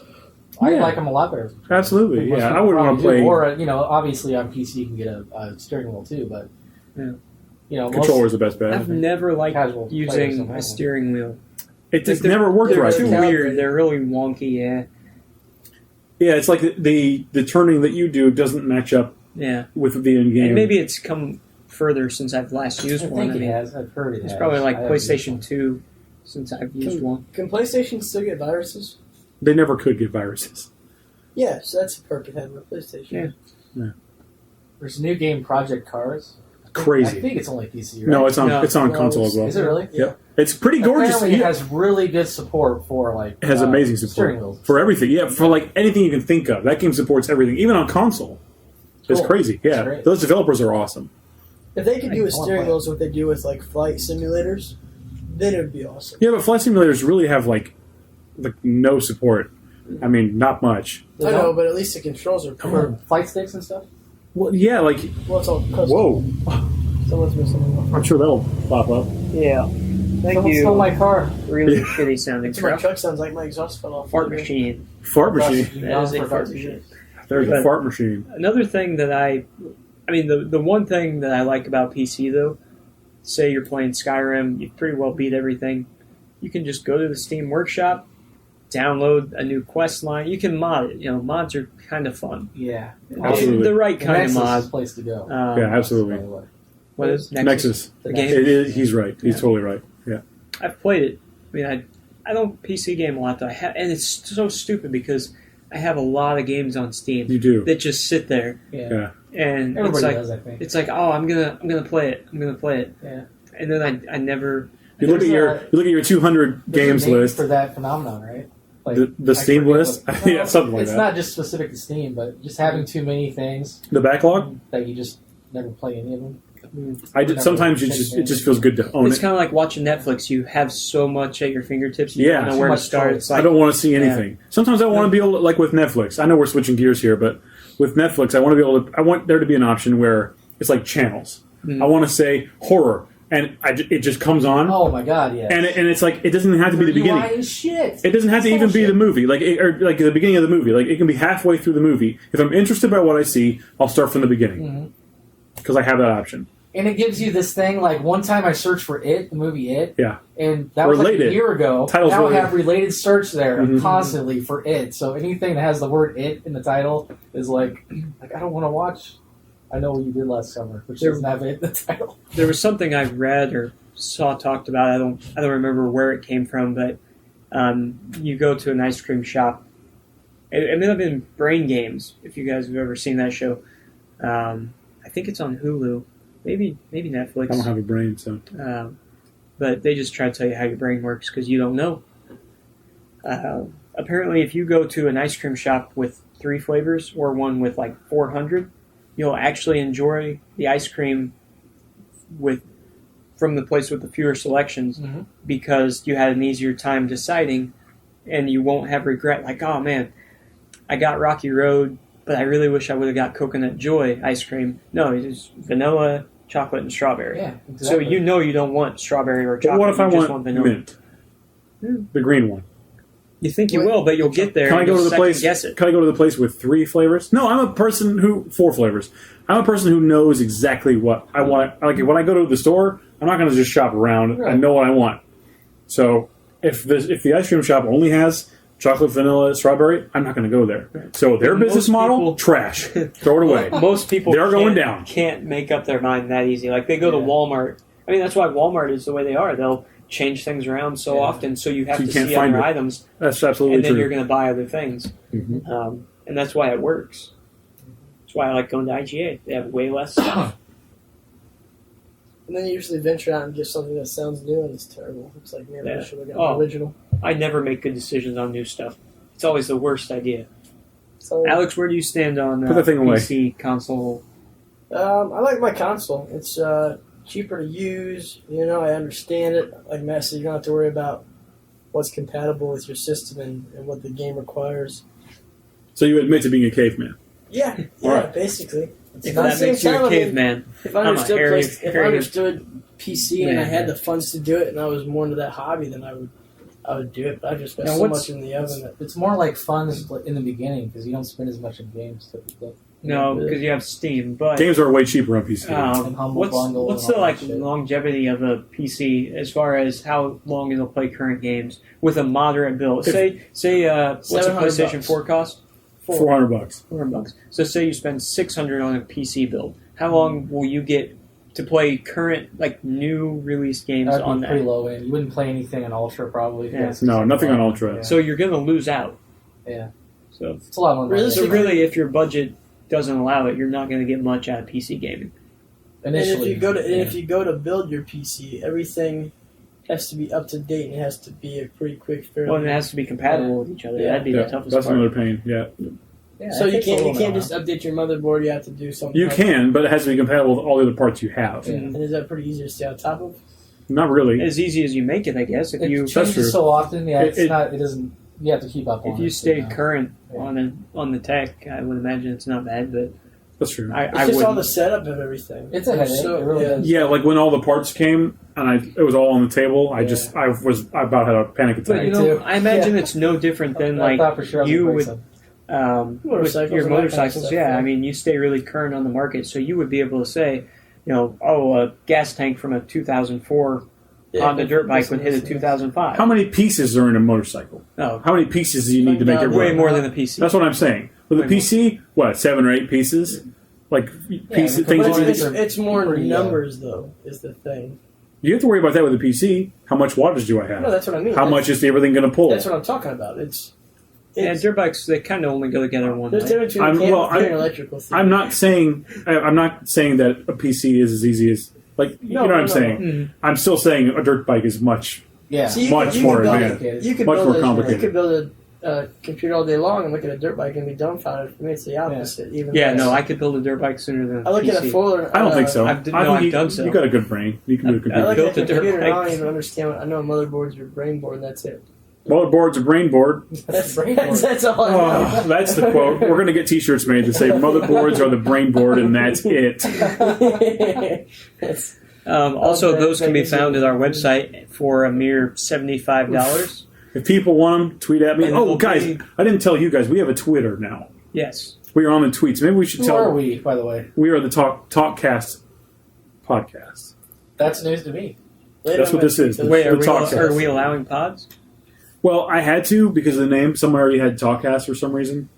I Yeah. like them a lot better. absolutely. Most Yeah, people I wouldn't want to probably play. do. Or obviously on PC you can get a steering wheel too, but Yeah. Controller is the best bet. I've never liked Casual players don't using have a one. steering wheel. It just They're- never worked They're right. too for me. weird. They're really wonky. Yeah. Yeah, it's like the turning that you do doesn't match up Yeah. with the in-game. And maybe it's come further since I've last I used one. think it has. I've heard it It's has. probably like I haven't used PlayStation one. 2 since I've used one. Can PlayStation still get viruses? They never could get viruses. Yeah, so that's the perk of having a PlayStation. Yeah. There's a new game, Project Cars. Crazy. I think it's only PC. Right? No, it's on No. console as well. Is it really? Yep. It's pretty gorgeous. Apparently, it has really good support for like. It has amazing steering support wheels. for everything. Yeah, for like anything you can think of. That game supports everything, even on console. It's Cool. crazy. That's Yeah, great. those developers are awesome. If they could do with I wanna steering play it. wheels what they do with like flight simulators, then it would be awesome. Yeah, but flight simulators really have like no support. I mean, not much. They I know, don't? but at least the controls are For cool. flight sticks and stuff. Well, yeah, like Well, it's all custom. whoa. Someone's missing. I'm sure that'll pop up. Yeah. Thank Someone you. stole my car. Really Yeah. shitty sounding My truck. truck sounds like my exhaust fell off. Fart machine. Fart machine. That is a fart machine. There's a But- fart machine. Another thing that I mean, the one thing that I like about PC though, say you're playing Skyrim, you pretty well beat everything. You can just go to the Steam Workshop, download a new quest line. You can mod it. You know, mods are kind of fun. Yeah, Absolutely. The right The kind Nexus of is mod. the place to go. Yeah, absolutely. By the way. What is Nexus. The game? He's right. He's Yeah. totally right. Yeah. I've played it. I mean, I don't PC game a lot though. And it's so stupid because I have a lot of games on Steam You do. that just sit there, Yeah, and everybody it's like does. I think. it's like, oh, I'm gonna play it. I'm gonna play it. Yeah. And then I never. You look at your 200 There's games a name list. for that phenomenon, right? Like, The I Steam forget list? what- Yeah, something like it's that. not just specific to Steam, but just having too many things The backlog. that you just never play any of them. Sometimes it just feels good to own It's it. kind of like watching Netflix. You have so much at your fingertips. You Yeah. don't know Too where to much start. choice. It's like I don't want to see anything. Sometimes I want to be able to, like with Netflix. I know we're switching gears here, but with Netflix, I want to be able to. I want there to be an option where it's like channels. I want to say horror, and it just comes on, Oh my god, yeah. and it's like it doesn't even have to be the beginning. UI is shit. It doesn't have to It's even be the bullshit. movie, or like the beginning of the movie. Like it can be halfway through the movie. If I'm interested by what I see, I'll start from the beginning because I have that option. And it gives you this thing, like one time I searched for the movie It, Yeah, and that was like Related. a year ago. Title's now I related. have related search there Mhm. constantly for It. So anything that has the word It in the title is like I don't want to watch. I know what you did last summer, which doesn't have It in the title. there was something I read or saw talked about. I don't remember where it came from, but you go to an ice cream shop. It may have been Brain Games, if you guys have ever seen that show. I think it's on Hulu, maybe Netflix. I don't have a brain, so But they just try to tell you how your brain works because you don't know. Apparently, if you go to an ice cream shop with 3 flavors or one with like 400, you'll actually enjoy the ice cream from the place with the fewer selections because you had an easier time deciding, and you won't have regret. Like, oh man, I got Rocky Road, but I really wish I would have got Coconut Joy ice cream. No, it's vanilla, chocolate, and strawberry. Yeah, So exactly. you know you don't want strawberry or but chocolate. what if I you just want vanilla. mint? The green one. You think you will, but you'll get there. Can I and go to you'll the place? second guess it. Can I go to the place with 3 flavors? No, I'm a person who 4 flavors. I'm a person who knows exactly what I want. Like when I go to the store, I'm not going to just shop around. I Right. know what I want. So if the ice cream shop only has chocolate, vanilla, strawberry, I'm not going to go there. So their Most business model, people- trash. Throw it away. Most people They're going can't- down. Can't make up their mind that easy. Like they go to Yeah. Walmart. I mean, that's why Walmart is the way they are. They'll change things around so Yeah. often, so you have So you to can't see find other it. items, That's absolutely and then true. you're going to buy other things. Mhm. And that's why it works. That's why I like going to IGA. They have way less stuff. And then you usually venture out and get something that sounds new and it's terrible. It's like, man, Yeah. I should have got Oh. the original. I never make good decisions on new stuff. It's always the worst idea. So, Alex, where do you stand on Put that thing away. PC console? I like my console. It's cheaper to use. You know, I understand it. Like Matt said, you don't have to worry about what's compatible with your system and what the game requires. So you admit to being a caveman. Yeah, Alright. basically. If At the that same makes you time, a I mean, caveman. If I I'm a understood hairy- if I hairy understood PC and I man. had the funds to do it and I was more into that hobby, then I would do it. But I just got Now, so what's- much in the oven that It's more like funds in the beginning because you don't spend as much in games typically. No, because you have Steam. But Games are way cheaper on PC. And Humble what's Bundle what's and the all like that shit. longevity of a PC as far as how long it'll play current games with a moderate build? If- Say what's a $700 PlayStation 4 cost? $400. $400. So say you spend $600 on a PC build. How long will you get to play current like new released games That would on be pretty that? low end. You wouldn't play anything on Ultra probably. Yeah. That's No, nothing on Ultra. Yeah. So you're gonna lose out. Yeah. So It's a lot more money. so really, if your budget doesn't allow it, you're not gonna get much out of PC gaming. Initially, if you go to build your PC, everything has to be up to date and it has to be a pretty quick. Well, and it has to be compatible with each other. Yeah. That'd be the toughest That's part. another pain. Yeah, yeah, So it you takes a little can't bit just update your motherboard. You have to do something. you else. can, but it has to be compatible with all the other parts you have. Yeah. And is that pretty easy to stay on top of? Not really. As easy as you make it, I guess. If It you That's true. changes so often. Yeah, It- it's not. It doesn't. You have to keep up on if it. you stay know. current Yeah. on the tech, I would imagine it's not bad. But That's true. I It's just all wouldn't. the setup of everything. It's a headache. So, It really yeah. is. Yeah, like when all the parts came and it was all on the table. I about had a panic But attack. you Me know, too. I imagine Yeah. it's no different than I like thought for sure I was you gonna break would. something. With Motorcycles your and that kind of motorcycles, stuff, yeah. yeah. I mean, you stay really current on the market, so you would be able to say, a gas tank from a 2004 Honda dirt bike would hit a 2005. How many pieces are in a motorcycle? Oh, How many pieces do you need to make it way work? more than a PC. That's what I'm saying. With a Way PC, what, 7 or 8 pieces? Like pieces, the things But that components you, are it's more pretty, numbers, though, is the thing. you have to worry about that with a PC. How much wattage do I have? No, that's what I mean. How much is everything going to pull? That's what I'm talking about. It's dirt bikes, they kind of only go together one there's way. difference between I'm- mechanical well, and I- electrical thing. I'm not saying that a PC is as easy as you know what I'm saying. Mhm. I'm still saying a dirt bike is much. Yeah. So you Much could, more build advanced. You could Much build more a, complicated. You could build a computer all day long and look at a dirt bike and be dumbfounded. For me, it's the opposite. Even Yeah, less. no, I could build a dirt bike sooner than a I look PC. at a Fuller. I don't think so. I've- no, I think I've done so. You got a good brain. You can do a I computer. look built at a the dirt computer and I bike. don't even understand. I know a motherboard's your brain board and that's it. Motherboard's a brain board. That's, Brain board. that's all I know. Oh, that's the quote. We're going to get T-shirts made that say "Motherboards are the brain board," and that's it. That's- Also, Okay, those can be thank you. found at our website for a mere $75. If people want them, tweet at me. And Oh, it'll guys, be- I didn't tell you guys. We have a Twitter now. Yes. We are on the tweets. Maybe we should Who tell. are we, by the way? We are the TalkCast podcast. That's news to me. Later That's I'm what this gonna is. tweet Wait, those. are we allowing pods? Well, I had to because of the name. Someone already had TalkCast for some reason.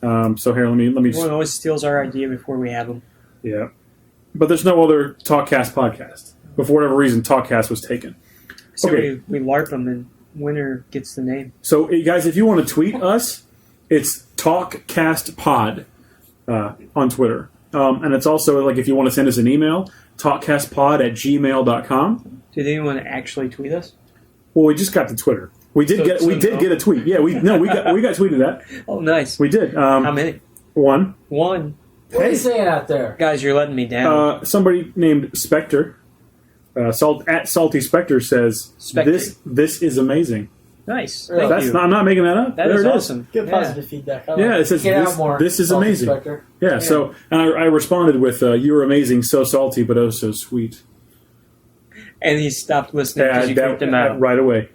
So here, let me just. Everyone always steals our idea before we have them. Yeah, but there's no other TalkCast podcast. But for whatever reason, TalkCast was taken. So Okay. we LARP them, and winner gets the name. So, guys, if you want to tweet us, it's TalkCastPod on Twitter. And it's also, like, if you want to send us an email, talkcastpod@gmail.com. Did anyone actually tweet us? Well, we just got to Twitter. We did So get a tweet. Yeah, we got tweeted at. Oh, nice. We did. How many? One. One. What are you saying out there? Guys, you're letting me down. Somebody named Spectre, at Salty Spectre says, Spectre. This is amazing. Nice. Really? Thank you. I'm not making that up. That there is it is. awesome. Good Yeah. positive feedback. I like Yeah, it. it says Get out more. this is Salty amazing. Spectre. Yeah, so and I responded with "You're amazing, so salty, but oh so sweet." And he stopped listening because you creeped him out. right away.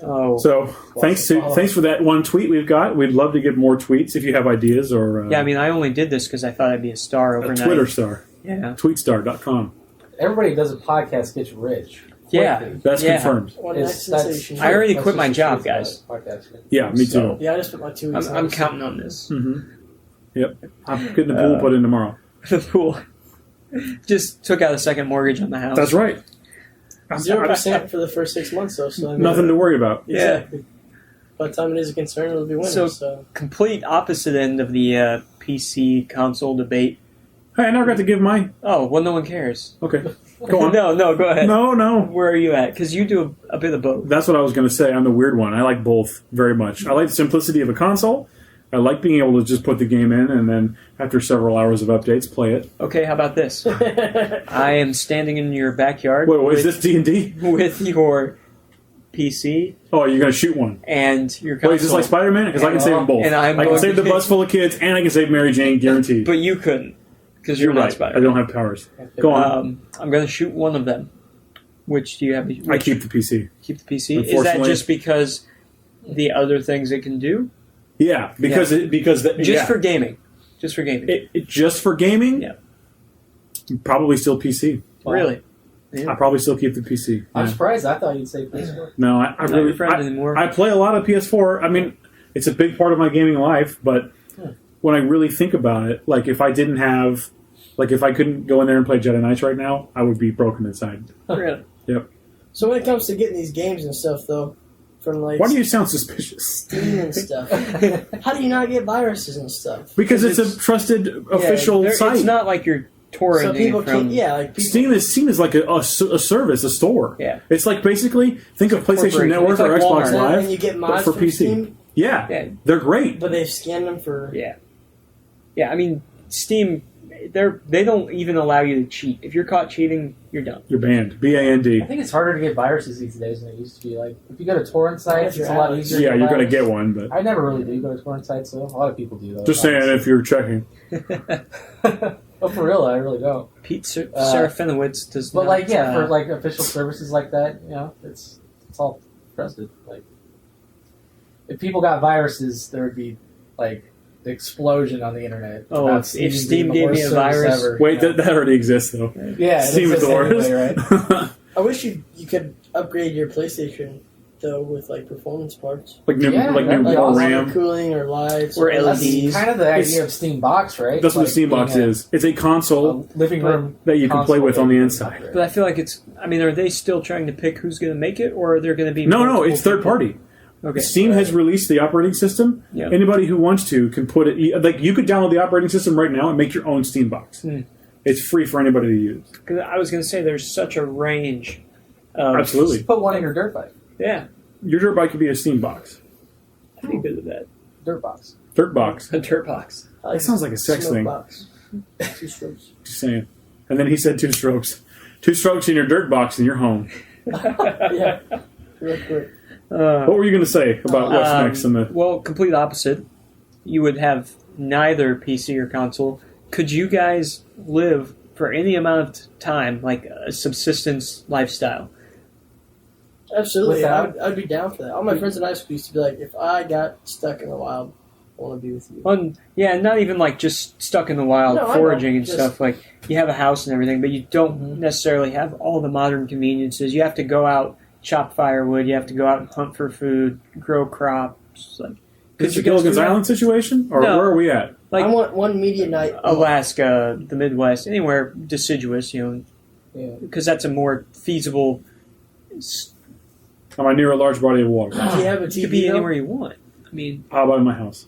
Oh. So thanks for that one tweet we've got. We'd love to get more tweets if you have ideas or Yeah, I mean, I only did this because I thought I'd be a star a overnight. Twitter star, Yeah. tweetstar.com. Everybody who does a podcast gets rich. Yeah. Quickly. That's Yeah. confirmed. One It's- night sensation. I already That's quit just my the job, truth about guys. podcast. Yeah, me too. So, Yeah, I just put my 2 weeks. I'm notice. counting on this. Mm-hmm. Yep, I'm getting the pool put in tomorrow. The pool. Just took out a second mortgage on the house. That's right. 0% for the first 6 months, though. So I mean, Nothing to worry about. Yeah. Exactly. By the time it is a concern, it'll be winning. So- So, Complete opposite end of the PC console debate. Hey, I never got to give my. Oh, well, no one cares. Okay, go on. No, go ahead. No. Where are you at? Because you do a bit of both. That's what I was going to say. I'm the weird one. I like both very much. I like the simplicity of a console. I like being able to just put the game in and then after several hours of updates, play it. Okay, how about this? I am standing in your backyard Wait, with, is this D&D? with your PC Oh, you're going to shoot one. and your console. Wait, is this like Spider-Man? Because I can save them both. And I'm I can going save to- the bus full of kids and I can save Mary Jane, guaranteed. But you couldn't, because you're, You're not right. Spider. I don't have powers. Go on. I'm going to shoot one of them. Which do you have? I keep the PC. Keep the PC. Is that Unfortunately- just because the other things it can do? Yeah, because Just for gaming. Just for gaming. just for gaming. Yeah. Probably still PC. Really? I probably still keep the PC. I'm Yeah. surprised. I thought you'd say PS4. No, I Not really. your friend anymore. I play a lot of PS4. I mean, it's a big part of my gaming life. But when I really think about it, like if I didn't have, like if I couldn't go in there and play Jedi Knights right now, I would be broken inside. Really? so when it comes to getting these games and stuff, though, from like Why do you sound suspicious? Steam and stuff, how do you not get viruses and stuff? Because it's a trusted official There- site. It's not like you're torrenting So people from. can, like people, Steam is like a service, a store. Yeah. It's like basically think of PlayStation corporation. Network It's or like Xbox Walmart. Live, and you get but mods for from PC. Steam, Yeah. They're great. but they've scanned them for. Yeah. I mean, Steam. They don't even allow you to cheat. If you're caught cheating, you're done. You're banned. BAND. I think it's harder to get viruses these days than it used to be. Like, if you go to torrent sites, it's a lot easier. Yeah, to you're get going to virus. get one, but I never really do go to torrent sites, though. A lot of people do, though. just saying if you're checking. Oh, for real, I really don't. Pete Serafinowicz does But not. like, yeah, for like official services like that, you know, it's all trusted. Like, if people got viruses, there would be like the explosion on the internet. Oh, about if Steam being the gave me worst a service virus- ever, Wait, you know? that already exists, though. Yeah, it Steam is the exists worst. anyway, right? I wish you could upgrade your PlayStation though with like performance parts, like new, Yeah, like that- new like more also RAM. cooling or lights Or That's LEDs. kind of the It's- idea of Steam Box, right? That's what Like the Steam Box being is. It's a console a living room that you can play console with on that the you can inside. upgrade. But I feel like it's. I mean, are they still trying to pick who's going to make it, or are there going to be? No, multiple it's third people? party. Okay. Steam has released the operating system. Yeah. Anybody who wants to can put it. Like you could download the operating system right now and make your own Steam box. Hmm. It's free for anybody to use. Because I was going to say there's such a range. Of, Absolutely, Just put one in your dirt bike. Yeah, your dirt bike could be a Steam box. I'd be good with that. Dirt box. Dirt box. A dirt box. That sounds like a sex Smoke thing. box. 2 strokes. Just saying. And then he said 2 strokes. 2 strokes in your dirt box and you're home. Yeah, real quick. What were you going to say about what's next in the? Well, complete opposite. You would have neither PC or console. Could you guys live for any amount of time, like a subsistence lifestyle? Absolutely, Without- I'd be down for that. All my friends in high school used to be like, if I got stuck in the wild, I want to be with you. Yeah, not even like just stuck in the wild, No, I know. foraging and Just- stuff. Like you have a house and everything, but you don't necessarily have all the modern conveniences. You have to go out, chop firewood. You have to go out and hunt for food, grow crops. Like, Is it you the guys Gilligan's do that? Island situation, or No. where are we at? Like I want one media night. Alaska, the Midwest, anywhere deciduous, Yeah. because that's a more feasible. Am I near a large body of water? Do you have a You TV? could be though? anywhere you want. I mean, How about in my house?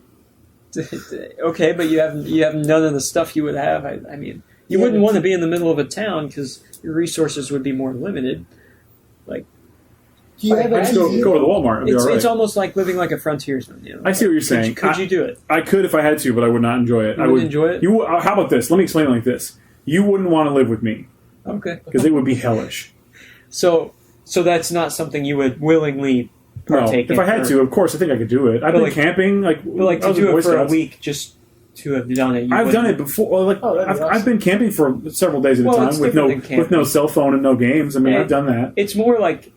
okay, but you have none of the stuff you would have. I mean, you Yeah, wouldn't but- want to be in the middle of a town because your resources would be more limited. Do you have a I just go TV? to the Walmart and be It's, all right. it's almost like living like a frontiersman. You know? I see what you're saying. Could you do it? I could if I had to, but I would not enjoy it. You I would would enjoy it? You? How about this? Let me explain it like this. You wouldn't want to live with me Okay. because it would be hellish. So that's not something you would willingly No, partake in. if I had to, of course, I think I could do it. I've But been like- camping, but like I to was in do Boy it for a Scouts. week just to have done it. You I've done it wouldn't- before. Like Oh, that'd be I've awesome. been camping for several days at a Well, time it's with different than no cell phone and no games. I mean, Yeah. I've done that. It's more like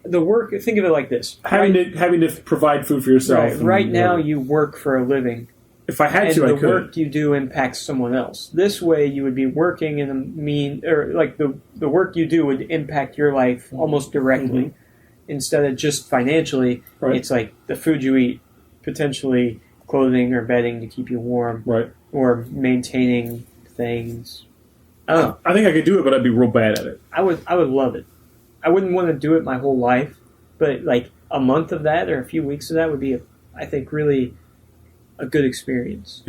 the work. Think of it like this. Having to provide food for yourself. Right, and right now, whatever. you work for a living, if I had and to, I the could. work you do impacts someone else. This way, you would be working in a or like the work you do would impact your life almost directly, instead of just financially. Right. It's like the food you eat, potentially clothing or bedding to keep you warm, Right. or maintaining things. I don't know. I think I could do it, but I'd be real bad at it. I would love it. I wouldn't want to do it my whole life, but like a month of that or a few weeks of that would be, I think, really a good experience.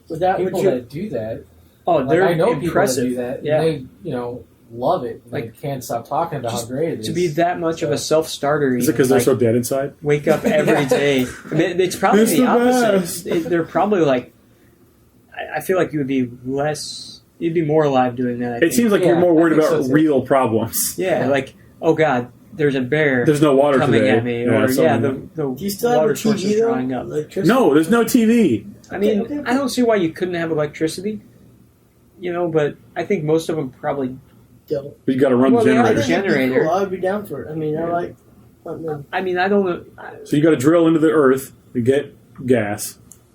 Without would People you, that do that, Oh, like, they're I know impressive. people that do that. Yeah. And they, love it. And Like, they can't stop talking about how just great it is. To be that much of a self-starter, Is it because they're so dead inside? wake up every Yeah. day. I mean, it's probably It's the the opposite. best. They're probably like, I feel like you would be less, you'd be more alive doing that. I It think. seems like Yeah, you're more worried I think about so, too. real problems. Yeah, like, oh God, there's a bear There's no water coming today. at me, or something. the do you still have a water source TV is though? drying up. Electricity? No, there's no TV. I mean, Okay. I don't see why you couldn't have electricity, but I think most of them probably. Don't. But you got to run Well, the they have I generator. think it'd be generator. cool. I would be down for it. I mean, I like hunting. I mean, I don't know. So you got to drill into the earth to get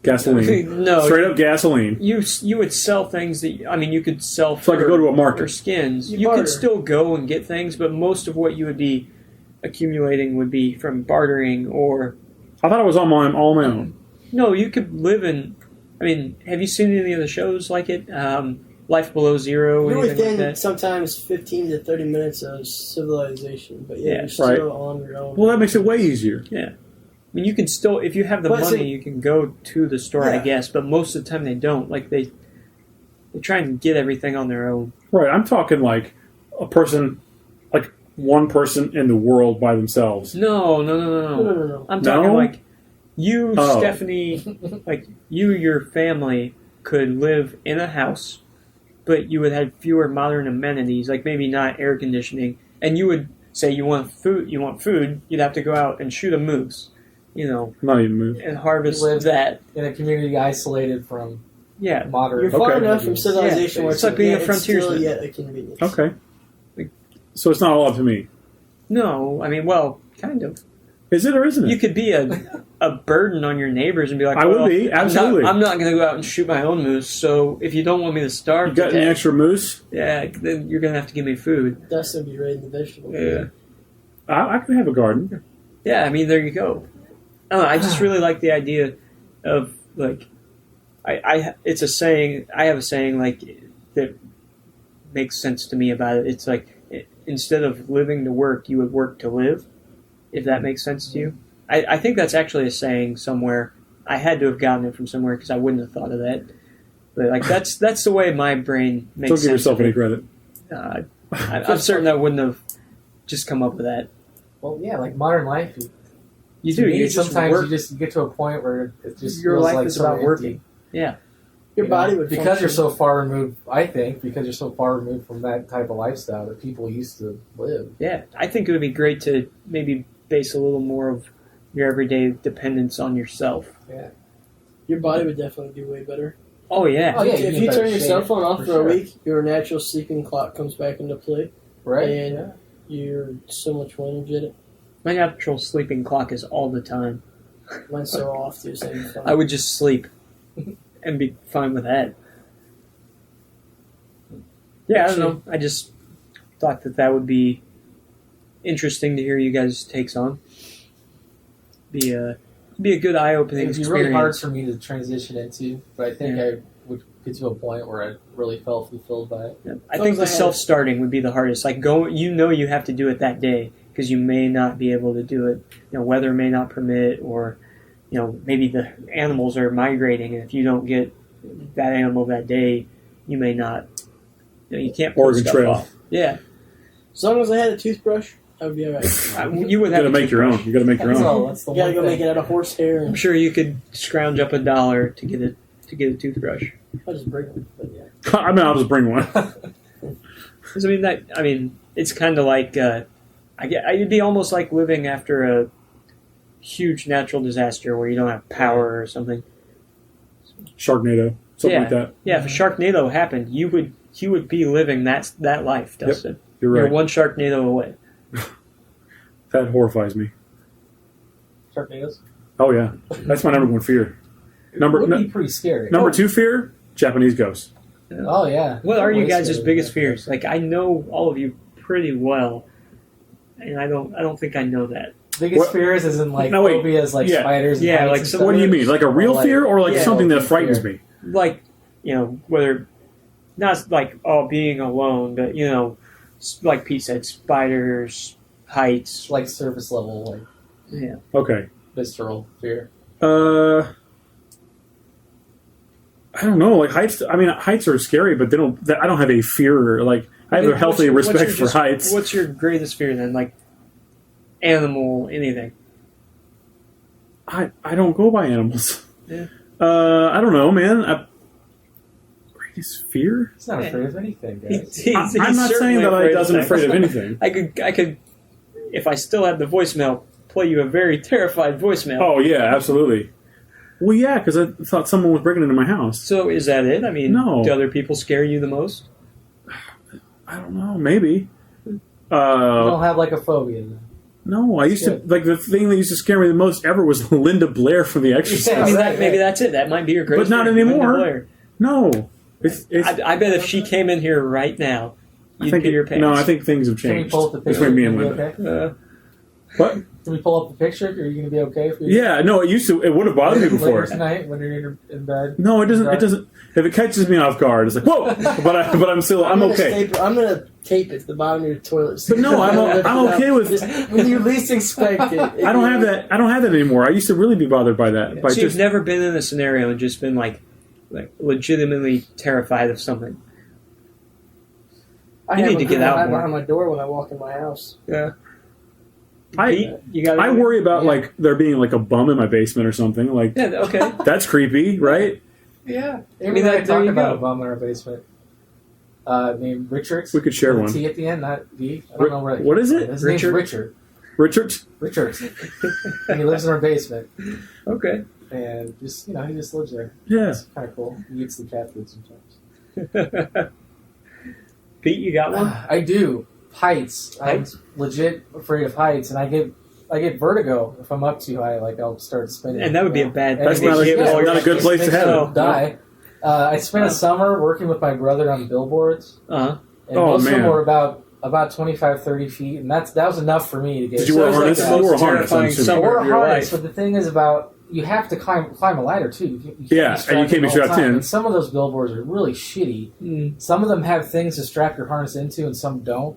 gasoline, No, straight up gasoline. you would sell things that you could sell. So I could go to a market. or skins. You You barter. could still go and get things, but most of what you would be accumulating would be from bartering or. I thought I was all my own. No, you could live in. I mean, have you seen any of the shows like it? Life Below Zero, You're anything like within that? sometimes 15 to 30 minutes of civilization, but Yeah, you're still right. on your own. Well, that makes it way easier. I mean, you can still, if you have the But money, see- you can go to the store, I Yeah. guess. But most of the time, they don't. Like they try and get everything on their own. Right. I'm talking like a person, like one person in the world by themselves. No. No. I'm talking No? like you, Oh. Stephanie, like your family could live in a house, but you would have fewer modern amenities, like maybe not air conditioning, and you would say you want food, you'd have to go out and shoot a moose, Not even move. and harvest Live that. in a community isolated from Yeah. modern. You're far Okay. enough from civilization Yeah, where it's like being a it's frontiersman. still yet a convenience. Okay. So it's not all up to me. No, I mean, well, kind of. Is it or isn't it? You could be a burden on your neighbors and be like, I would well, be, absolutely. I'm not going to go out and shoot my own moose, so if you don't want me to starve You got to any death, extra moose? yeah, then you're going to have to give me food. Dustin would be raiding the vegetable. Yeah. I could have a garden. Yeah, I mean, there you go. I don't know, I just really like the idea of, like, it's a saying, I have a saying, like, that makes sense to me about it. It's like, instead of living to work, you would work to live, if that makes sense to you. I think that's actually a saying somewhere. I had to have gotten it from somewhere because I wouldn't have thought of that. But, like, that's the way my brain makes Don't sense. give yourself of any it. credit. I'm certain I wouldn't have just come up with that. Well, yeah, like modern life. You to do. me, You just sometimes work. you just get to a point where it just Your feels life like is so about empty. working. Yeah. Your You body know, would because function. you're so far removed. I think because you're so far removed from that type of lifestyle that people used to live. Yeah, I think it would be great to maybe base a little more of your everyday dependence on yourself. Your body would definitely do way better. Oh yeah, Oh, yeah, if you you better turn your shape cell phone off for for sure. a week, your natural sleeping clock comes back into play, Right? and Yeah. you're so much more energetic. my natural sleeping clock is all the time. Mine's so off too, so you're fine. I would just sleep and be fine with that. Yeah, I don't know. I just thought that would be interesting to hear you guys' takes on. Be a good eye-opening It'd be experience. really hard for me to transition into, but I think I would get to a point where I really felt fulfilled by it. Yeah. I think the self-starting would be the hardest. Like, you have to do it that day because you may not be able to do it. Weather may not permit, or maybe the animals are migrating, and if you don't get that animal that day, you may not. You can't pull Oregon stuff Trail. off. Yeah, As long as I had a toothbrush, I would be alright. you would You have gotta a make your toothbrush. own. You gotta make your That's own. all. That's the You gotta one go thing. make it out of horsehair, I'm and sure you could scrounge up $1 to get a toothbrush. I'll just bring one. But yeah, I mean, I'll just bring one. 'Cause, it's kind of like it'd be almost like living after a huge natural disaster where you don't have power or something. Sharknado. Something like that. Yeah, if a Sharknado happened, you would be living that life, Dustin. You're You're right. one Sharknado away. That horrifies me. Sharknadoes. Oh, yeah. That's my number one fear. It would Number be pretty scary. two fear, Japanese ghosts. Oh yeah. What are you Way guys' scary. biggest fears? Like, I know all of you pretty well, and I don't think I know that. Biggest What- fears is in like No, wait. phobias, like Yeah. spiders. And Yeah, heights like and some- stuff. What do you mean? Like a real Or like- fear or like yeah, something that big frightens fear. me? Like, whether not like being alone, but like Pete said, spiders, heights. like surface level, like Yeah, Okay. visceral fear. I don't know. Like heights. I mean, heights are scary, but I don't have a fear. Like I have a healthy What's respect your for heights. What's your greatest fear then? Like animal, anything? I don't go by animals. Yeah. I don't know, man. Greatest fear? He's not Yeah. afraid of anything, guys. I'm not saying that I wasn't afraid of anything. I could, if I still had the voicemail, play you a very terrified voicemail. Oh yeah, absolutely. Well, yeah, because I thought someone was breaking into my house. So is that it? I mean, No. do other people scare you the most? I don't know. Maybe. You don't have like a phobia. Then. No, I used to Good. like the thing that used to scare me the most ever was Linda Blair from The Exorcist. Yeah. I mean, Right, maybe right. that's it. That might be your greatest But not fear, Linda anymore. Blair. No, it's I bet if she came in here right now, I you'd think pee your pants. no, I think things have Can we changed pull up the picture? between me and Are you Linda. okay? What? Can we pull up the picture? Are you going to be okay if we? Yeah, no, it used to. It would have bothered me before. Later tonight when you're in bed. No, it doesn't. Right. It doesn't. If it catches me off guard, it's like whoa. But I'm still. I'm okay. I'm gonna tape it to the bottom of your toilet seat. But no, I'm okay with. Just when you least expect it. I don't have that. I don't have that anymore. I used to really be bothered by that. By So you've just never been in a scenario and just been like like legitimately terrified of something. I You have need to a get out guy more. behind my door when I walk in my house. Yeah. I You got. I worry about like there being like a bum in my basement or something. Like Yeah. Okay. that's creepy, right? Yeah. Amy and there I talked you about go. a bum in our basement. Named Richard. We could share With a one. T at the end, not D. I don't know where. What is it? His Richard? name's Richard. Richard. Richard. And he lives in our basement, Okay. and just he just lives there. Yeah. It's kind of cool. He eats the cat food sometimes. Pete, you got one? I do heights. Heights? I'm legit afraid of heights, and I get vertigo if I'm up too high. Like I'll start spinning. And that would be a bad. And That's it not makes- a- yeah, not a good it place to makes have me it. Die. I spent a summer working with my brother on billboards, Uh-huh. and Oh, most of them man. were about 25, 30 feet, and that was enough for me to get. Did you wear a Sounds like harness? the You wore a most harness. I'm terrifying assuming. summer. Or a of your harness, life. but the thing is about you have to climb a ladder too. You can't Yeah, be and you can't be all the strapped time. in. And some of those billboards are really shitty. Mm. Some of them have things to strap your harness into, and some don't.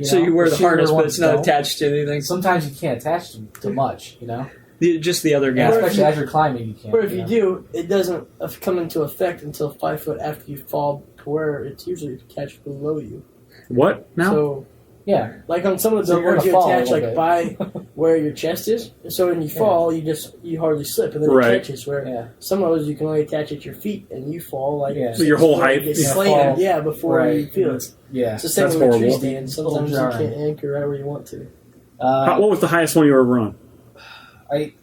So you wear the shittier harness, but ones it's not don't. attached to anything. Sometimes you can't attach to much, Just the other Yeah, guy. especially as you're climbing, you can't. But if you know? do, it doesn't come into effect until 5 foot after you fall to where it's usually attached below you. What now? So, Yeah. like on some of the So you're billboards, you gonna fall a attach little like bit. by where your chest is. And so when you fall, you hardly slip, and then Right. it catches. Where Yeah. some of those you can only attach at your feet, and you fall like Yeah. So your whole height- You get Yeah, slanted, fall. yeah, before Right. you feel it. Yeah. It's the same That's with a tree horrible. stand. Sometimes you jarring. can't anchor right where you want to. What was the highest one you were ever on? I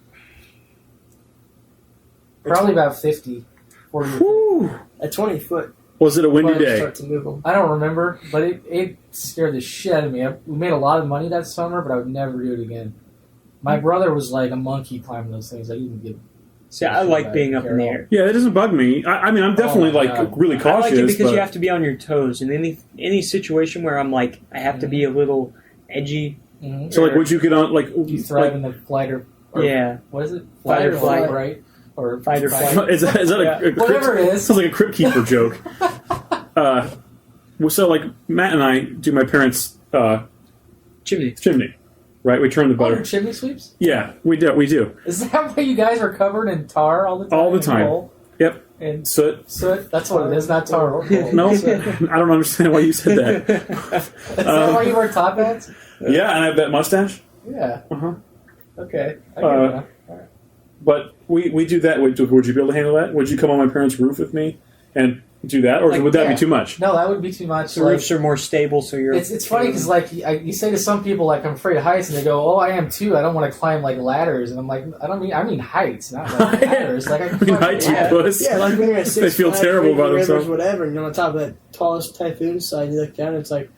probably about 50, 40. Whew. At 20 foot, Was it a windy But day? start to move them. I don't remember, but it scared the shit out of me. We made a lot of money that summer, but I would never do it again. My brother was like a monkey climbing those things. I didn't give. See, I like being up in the air. Yeah, it doesn't bug me. I mean, I'm definitely my like God. really I cautious. like it because but you have to be on your toes. In any situation where I'm like, I have to be a little edgy. Mm-hmm. So like, would you get on like? You thrive in the flight or Yeah. what is it? Fight or flight. right? Or Fight or flight. Is that Yeah. a Whatever crypt, it is. Sounds like a crypt keeper joke. So like Matt and I do my parents' Chimney. chimney, right? We turn the Oh, your butter. chimney sweeps? Yeah, we do. We do. Is that why you guys are covered in tar all the time? All the and time. coal Yep. And Soot. soot? That's what it is, not tar or coal. No, Soot. I don't understand why you said that. Is that why you wear top hats? Yeah, and I have that mustache. Yeah. Uh-huh. Okay. I get it now. But we do that. Would you be able to handle that? Would you come on my parents' roof with me and do that, or Like, would that yeah. be too much? No, that would be too much. The roofs are more stable, so you're. It's funny because like you say to some people like I'm afraid of heights, and they go, "Oh, I am too. I don't want to climb like ladders." And I'm like, I mean heights, not like ladders. Like I can I mean, climb heights, you ladders. puss. Yeah, like when you're at 6 They feel Flags, terrible about Rivers, themselves. whatever, and you're on top of that tallest typhoon side, you look down and it's like,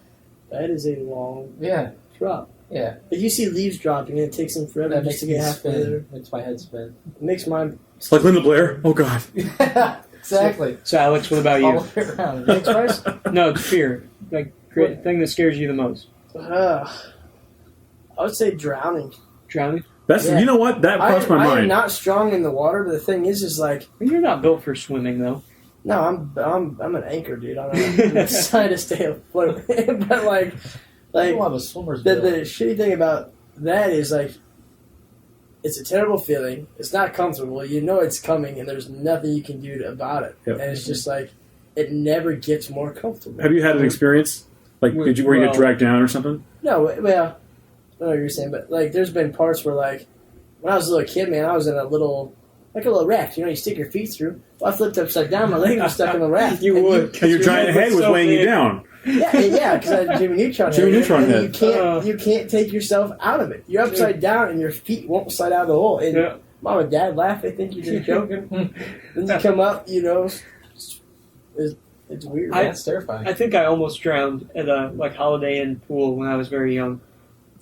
that is a long Yeah, drop. yeah. Like you see leaves dropping and it takes them forever That just makes to me get halfway there. spin. Makes my head spin. It makes mine. It's like Linda Blair. Oh God. Exactly. So, Alex, what about All you? the way around. Next price? No, it's fear. Like, thing that scares you the most. I would say drowning. Drowning? That's Yeah. you know what that crossed my I am mind. not strong in the water, but the thing is like, Well, you're not built for swimming, though. no, I'm an anchor, dude. I'm trying to stay afloat. But like I don't have a swimmer's the bill. shitty thing about that is like, it's a terrible feeling. It's not comfortable. You know it's coming, and there's nothing you can do about it. Yep. And it's just like, it never gets more comfortable. Have you had an experience like where you get dragged down or something? No, well, I don't know what you're saying, but like, there's been parts where like, when I was a little kid, man, I was in a little raft. You know, you stick your feet through. Well, I flipped upside down. My leg was stuck in the raft. You And would. And your giant head was so weighing you big. down. Yeah, because I had Jimmy Neutron. Jimmy head, Neutron and head. You can't take yourself out of it. You're upside down, and your feet won't slide out of the hole. And Yeah. Mom and Dad laugh. They think you're just joking. Then you come up, you know, it's weird. That's terrifying. I think I almost drowned at a Holiday Inn pool when I was very young.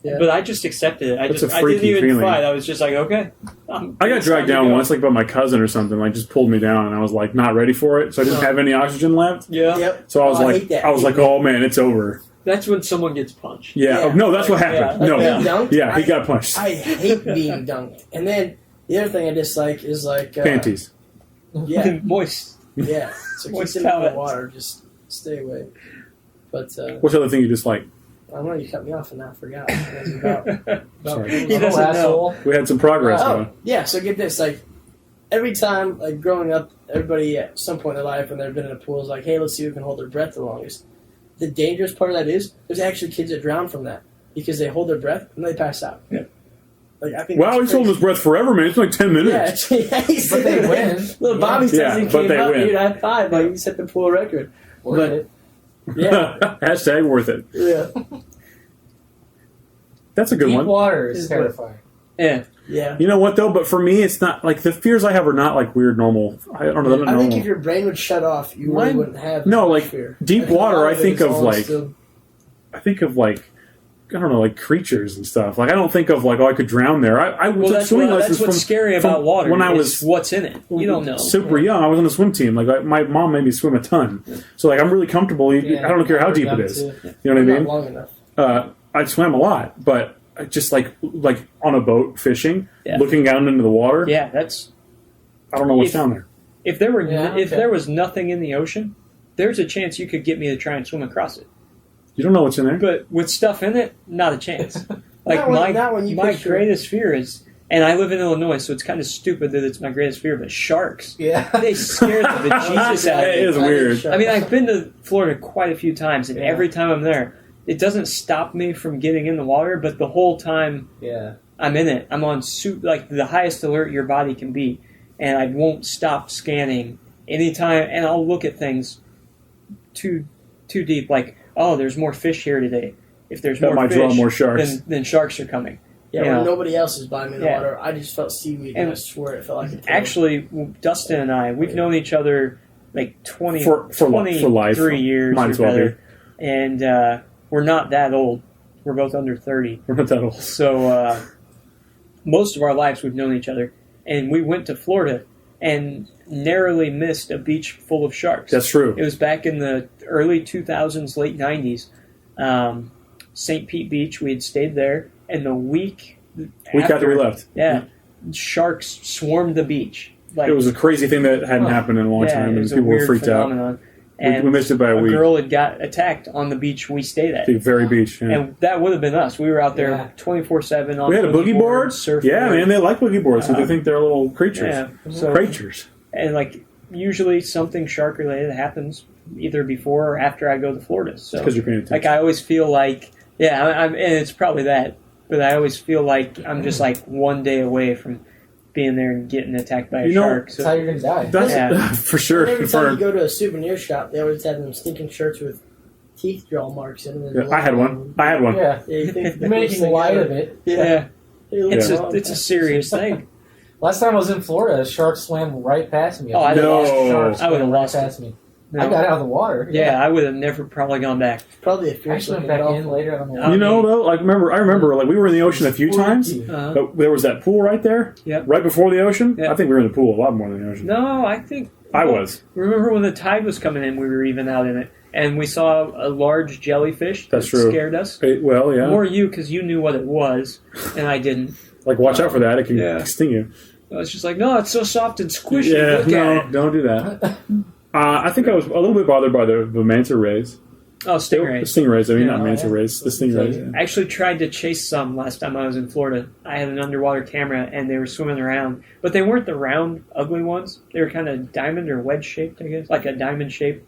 Yeah. But I just accepted it. I That's just a I didn't freaky even feeling. fight. I was just like, okay. I got dragged down once, like by my cousin or something. Like just pulled me down, and I was like not ready for it, so I didn't have any oxygen left. Yeah. Yep. So I was Oh, I hate that. oh man, it's over. That's when someone gets punched. Yeah. Yeah. Oh, no, that's what happened. Yeah. No. Being dunked, Yeah, he got punched. I hate being dunked. And then the other thing I dislike is like Panties. Yeah, Moist. yeah. So keep Moist them in the pellets. water. Just stay away. But What's the other thing you dislike? I don't know. You cut me off and I forgot. What it was about. Sorry. He doesn't know. asshole. We had some progress. Oh, yeah. So get this. Like every time, like growing up, everybody at some point in their life when they've been in a pool is like, hey, let's see who can hold their breath the longest. The dangerous part of that is there's actually kids that drown from that because they hold their breath and they pass out. Yeah. Like, I think Wow, he's holding his breath forever, man. It's like 10 minutes. Yeah, But they win. Little Bobby Tyson but came they up, win. dude, high five. Like, he set the pool record. Worth it. Yeah. Hashtag worth it. Yeah. That's a good Deep one. water is Is terrifying. Yeah. Yeah. You know what, though? But for me, it's not, like, the fears I have are not, like, weird, normal. I don't know. They're not I think normal. if your brain would shut off, you really Mine- wouldn't have No, much like, fear. deep Like, a water, lot I it think is of, all like, still- I don't know, like creatures and stuff. Like, I don't think of, like, oh, I could drown there. I Well, took that's, swimming that's lessons what's scary about water. when I is was what's in it. You don't know. super young. I was on the swim team. Like, my mom made me swim a ton. So, like, I'm really comfortable. I don't care how deep it is. Too. You know what I not mean? long enough. I swam a lot, but I just like on a boat fishing, Yeah. looking down into the water. Yeah, that's I don't know what's If- down there. if there were Yeah, if okay. there was nothing in the ocean, there's a chance you could get me to try and swim across it. You don't know what's in there. But with stuff in it, not a chance. Like Not when you my picture- greatest fear is, and I live in Illinois, so it's kind of stupid that it's my greatest fear, but sharks. Yeah. They scare the bejesus out of It me. is weird. I mean, I've been to Florida quite a few times, and Yeah. every time I'm there, it doesn't stop me from getting in the water, but the whole time Yeah. I'm in it, I'm on like the highest alert your body can be, and I won't stop scanning anytime, and I'll look at things too deep, like, oh, there's more fish here today. If there's That more might fish, draw more sharks. then sharks are coming. Yeah, You when know. nobody else is by me in the Yeah. water, I just felt seaweed, and And I swear it felt like a tail. Actually, Dustin and I, we've known each other like 20, For life. 23 years Might or as well better. be. And we're not that old. We're both under 30. We're not that old. So most of our lives we've known each other. And we went to Florida and narrowly missed a beach full of sharks. That's true. It was back in the early 2000s, late 90s. St. Pete Beach, we had stayed there. And the week After we left. yeah, sharks swarmed the beach. Like, It was a crazy thing that hadn't happened in a long yeah, time, it and was a people were weird freaked phenomenon. out. And We missed it by a week. girl had got attacked on the beach we stayed at. The very beach. Yeah. And that would have been us. We were out there Yeah. 24/7 on We had a boogie board. surfboard. Yeah, man, they like boogie boards. So they think they're little creatures. Yeah. So, Creatures. and like usually something shark related happens either before or after I go to Florida. So Because you're paying attention. like I always feel like I'm and it's probably that, but I always feel like I'm just like one day away from being there and getting attacked by a You know, shark. That's how you're going to die. That's Yeah. for sure. And every time you For, go to a souvenir shop, they always have them stinking shirts with teeth draw marks in them. yeah, I had one. I had one. Yeah. Yeah, you think You're making light of it. Yeah, it's Yeah. a serious thing. Last time I was in Florida, a shark swam right past me. Oh, I No. lost a shark I would've swam right lost it. past me. No. I got out of the water. Yeah, I would have never probably gone back. probably a I fierce actually went looking back in dolphin. later. I don't know. I You know, mean- though, like I remember, like we were in the ocean a few times. But there was that pool right there, Yep. right before the ocean. Yeah. I think we were in the pool a lot more than the ocean. No, I think I was. Remember when the tide was coming in? We were even out in it, and we saw a large jellyfish. That's that true. Scared us. Well, yeah. More you because you knew what it was, and I didn't. Like, watch out for that; it can Yeah. sting you. I was just like, no, it's so soft and squishy. Yeah, Look no, at it. don't do that. I think I was a little bit bothered by the manta rays. Oh, The stingrays. stingrays. I mean, Yeah. not manta rays. The stingrays. I actually tried to chase some last time I was in Florida. I had an underwater camera, and they were swimming around, but they weren't the round, ugly ones. They were kind of diamond or wedge shaped, I guess, like a diamond shape,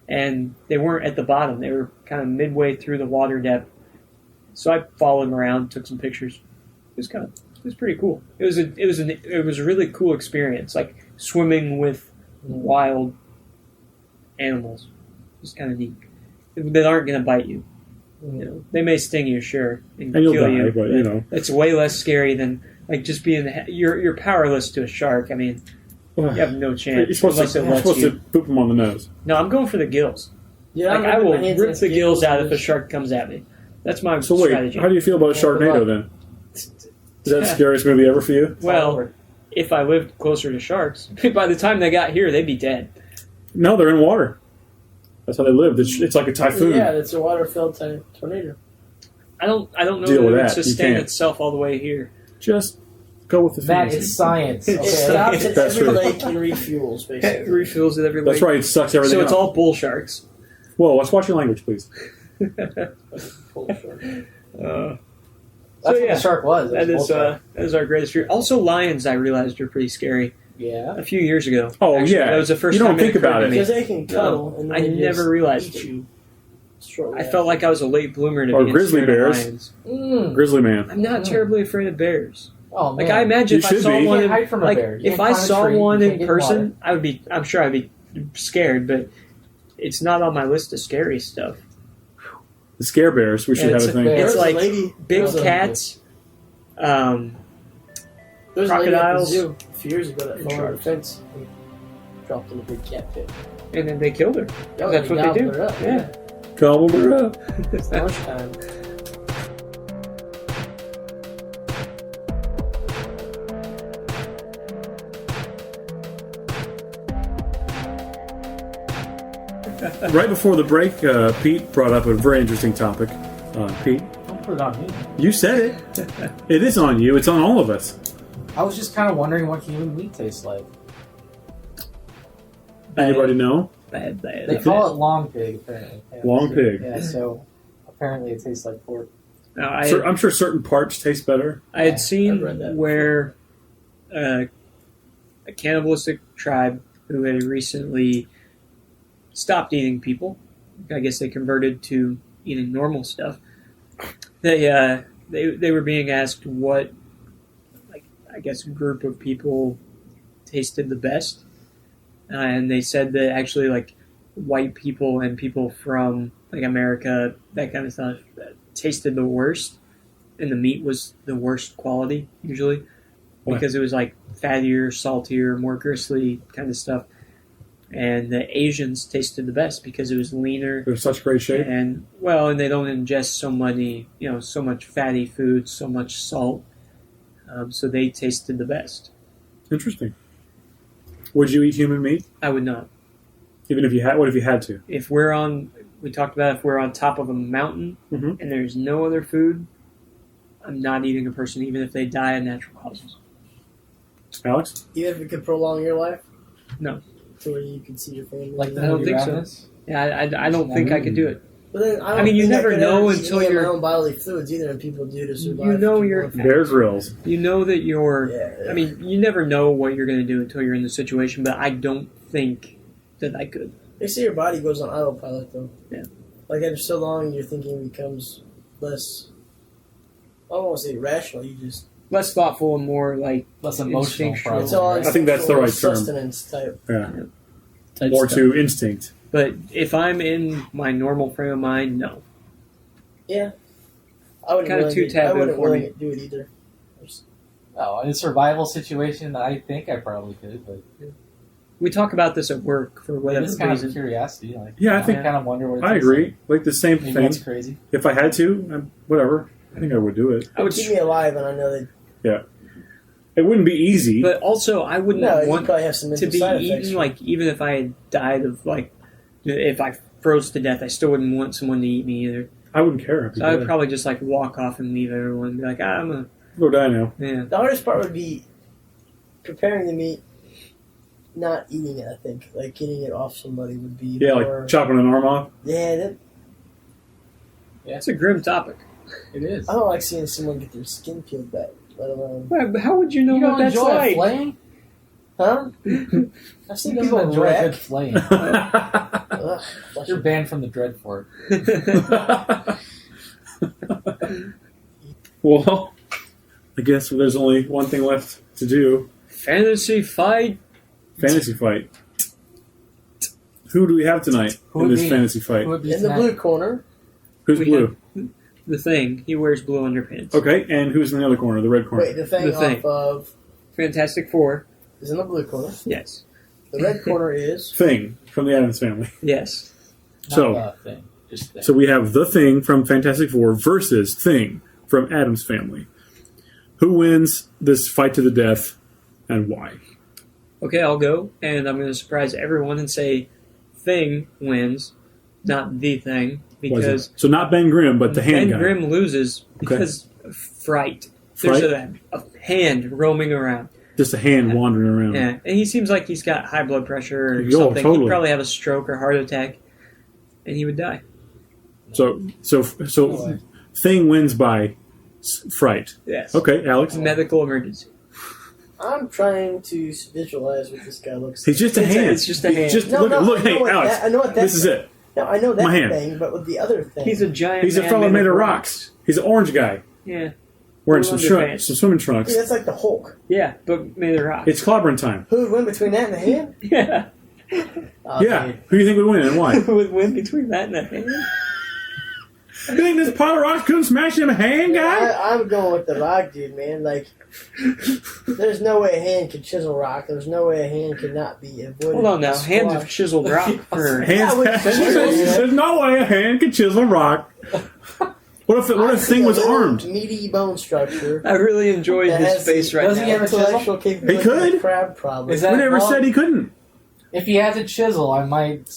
and they weren't at the bottom. They were kind of midway through the water depth. So I followed them around, took some pictures. It was pretty cool. It was a really cool experience, like swimming with wild animals. It's kind of neat. That aren't going to bite you. You know, they may sting you, sure, and And you'll kill die, you, but, you know. it's way less scary than like just being. You're powerless to a shark. I mean, you have no chance You're supposed, unless to, it you're lets supposed you. to poop them on the nose. No, I'm going for the gills. Yeah, Like I'm I rubbing will my hands rip against the gills out if a giggles. shark comes at me. That's my So wait, strategy. how do you feel about Sharknado then? Is that the scariest movie ever for you? Well, if I lived closer to sharks, by the time they got here, they'd be dead. No, they're in water. That's how they live. It's like a typhoon. Yeah, it's a water-filled tornado. I don't know Deal that with it would that. You sustain can't. itself all the way here. Just go with the Matt, fantasy. it's science. It Okay? stops at That's every true. lake and refuels, It basically. refills it every That's way. right. It sucks everything So it's up. all bull sharks. Whoa, let's watch your language, please. Full of shark. That's So, what yeah, the shark was. It That was is bullshit. that is our greatest fear. Also, lions, I realized, are pretty scary. Yeah. a few years ago. Oh, Actually, yeah. that was the first You don't time think it occurred about to it. me. Because they can cuddle. And I they just never realized eat it. you shortly I felt like I was a late bloomer to Or be grizzly scared of bears. lions. Grizzly man. I'm not terribly afraid of bears. Oh man. Like I imagine You if I should saw be. You one, can't hide from a like bear. You if can't I climb a saw tree, one you can't in get person, water. I'm sure I'd be scared, but it's not on my list of scary stuff. The scare bears. We should have it's a a thing. bear. It's There's a like lady- big Those are cats, There's a lady at the crocodiles. zoo a few years ago that And fell over the sharks. fence and dropped in a big cat pit. and then they killed her. Oh, That's what they do. gobbled her up, Yeah. Gobble her up. It's lunchtime. Right before the break, Pete brought up a very interesting topic. Pete, Don't put it on me. you said it. It is on you. It's on all of us. I was just kind of wondering what human meat tastes like. Anybody know? Bad. They call it long pig, apparently. Yeah, Long pig. Yeah, so apparently it tastes like pork. Now, I'm sure certain parts taste better. I had seen I've read that where a cannibalistic tribe who had recently stopped eating people, I guess they converted to eating normal stuff. They were being asked what, like, I guess, group of people tasted the best, and they said that actually, like, white people and people from like America, that kind of stuff, tasted the worst, and the meat was the worst quality usually because it was like fattier, saltier, more gristly kind of stuff. And the Asians tasted the best because it was leaner They're in such great shape. and they don't ingest so much fatty food, so much salt. So they tasted the best. Interesting. Would you eat human meat? I would not. Even if you had, what if you had to? We talked about if we're on top of a mountain Mhm. and there's no other food, I'm not eating a person even if they die of natural causes. Alex? Even if it could prolong your life? No. To where you can see your family. Like the I don't movie think so. Ravenous? Yeah, I don't think I could do it. But then I mean, you think never could know ever eat until any of you're- my own bodily fluids either, and people do to survive. You know People you're- have- Bear Grylls. You know that you're. Yeah. I mean, you never know what you're going to do until you're in the situation, but I don't think that I could. They say your body goes on autopilot though. Yeah. Like after so long, your thinking becomes less. I don't want to say rational. You just Less thoughtful and more like Less emotional, instinctual. probably. it's all. right? I think that's the right term. Sustenance type. Yeah. type More stuff. to instinct. But if I'm in my normal frame of mind, no. Yeah. I wouldn't Kinda really too I taboo wouldn't for really me. do it either. Oh, in a survival situation, I think I probably could, but We talk about this at work for it whatever is kind of reason. curiosity. Like, Yeah, I think- kind of wonder what it I tastes agree. Like the same Like. Maybe thing. that's crazy. If I had to, whatever. I think I would do it. I would, Keep me alive, and I know that. It wouldn't be easy. but also I wouldn't No, you want probably have some to mental be side effects. eaten. Like even if I had died of like, if I froze to death, I still wouldn't want someone to eat me either. I wouldn't care. I'd be So I would dead. probably just like walk off and leave everyone and be like, I'm a Go die now. yeah. The hardest part would be preparing the meat, not eating it. I think like getting it off somebody would be. Yeah, more, like chopping an arm off. Yeah, that, It's a grim topic. It is. I don't like seeing someone get their skin peeled back. Let alone, But how would you know You what don't that's enjoy a like? flame? huh? I've seen People people enjoy a wreck. good flame. Ugh, You're banned from the Dreadfort. Well, I guess there's only one thing left to do. Fantasy fight. Fantasy fight. Who do we have tonight Who in would this be- fantasy fight? Who would be In the tonight? blue corner, Who's we blue? The Thing. He wears blue underpants. Okay, and who's in the other corner? The red corner. wait, the thing The Thing. off of Fantastic Four. is in the blue corner. Yes. The red corner is Thing from the Addams family. Yes. Not So- the thing. Just thing. So we have the Thing from Fantastic Four versus Thing from Addams family. Who wins this fight to the death, and why? Okay, I'll go, and I'm going to surprise everyone and say Thing wins, not the Thing, Why is because it? So not Ben Grimm, but the hand Ben guy. Grimm loses because of fright. There's a hand roaming around. Just a hand wandering around. Yeah, and he seems like he's got high blood pressure or Oh, something. totally. He'd probably have a stroke or heart attack, and he would die. So way. Thing wins by fright. Yes. Okay, Alex. Medical emergency. I'm trying to visualize what this guy looks like. He's just a hand. It's just a hand. Look, hey, Alex. I know what that This is it. No, I know that My hand. thing, but with the other thing. He's a giant. He's a man fellow made of rocks. He's an orange guy Yeah, wearing Blue some underpants. swimming trunks. See, that's like the Hulk. yeah, but made of rocks. It's clobbering time. Who would win between that and the hand? Yeah, Oh, Yeah. dude. Who do you think would win and why? who would win between that and a hand? You think this pile of rocks couldn't smash him a hand, guy? I'm going with the rock, dude, man. Like, there's no way a hand could chisel rock. There's no way a hand could not be avoided. Hold on now, Squash. hands have chiseled rock for. Hands. with chisels. There's no way a hand could chisel rock. What if I the see thing a was little armed? Meaty bone structure. I really enjoyed that his has face the right Does he now. have a chisel? intellectual capability He could. of crab, probably. Is that- We never well- said he couldn't. If he has a chisel, I might.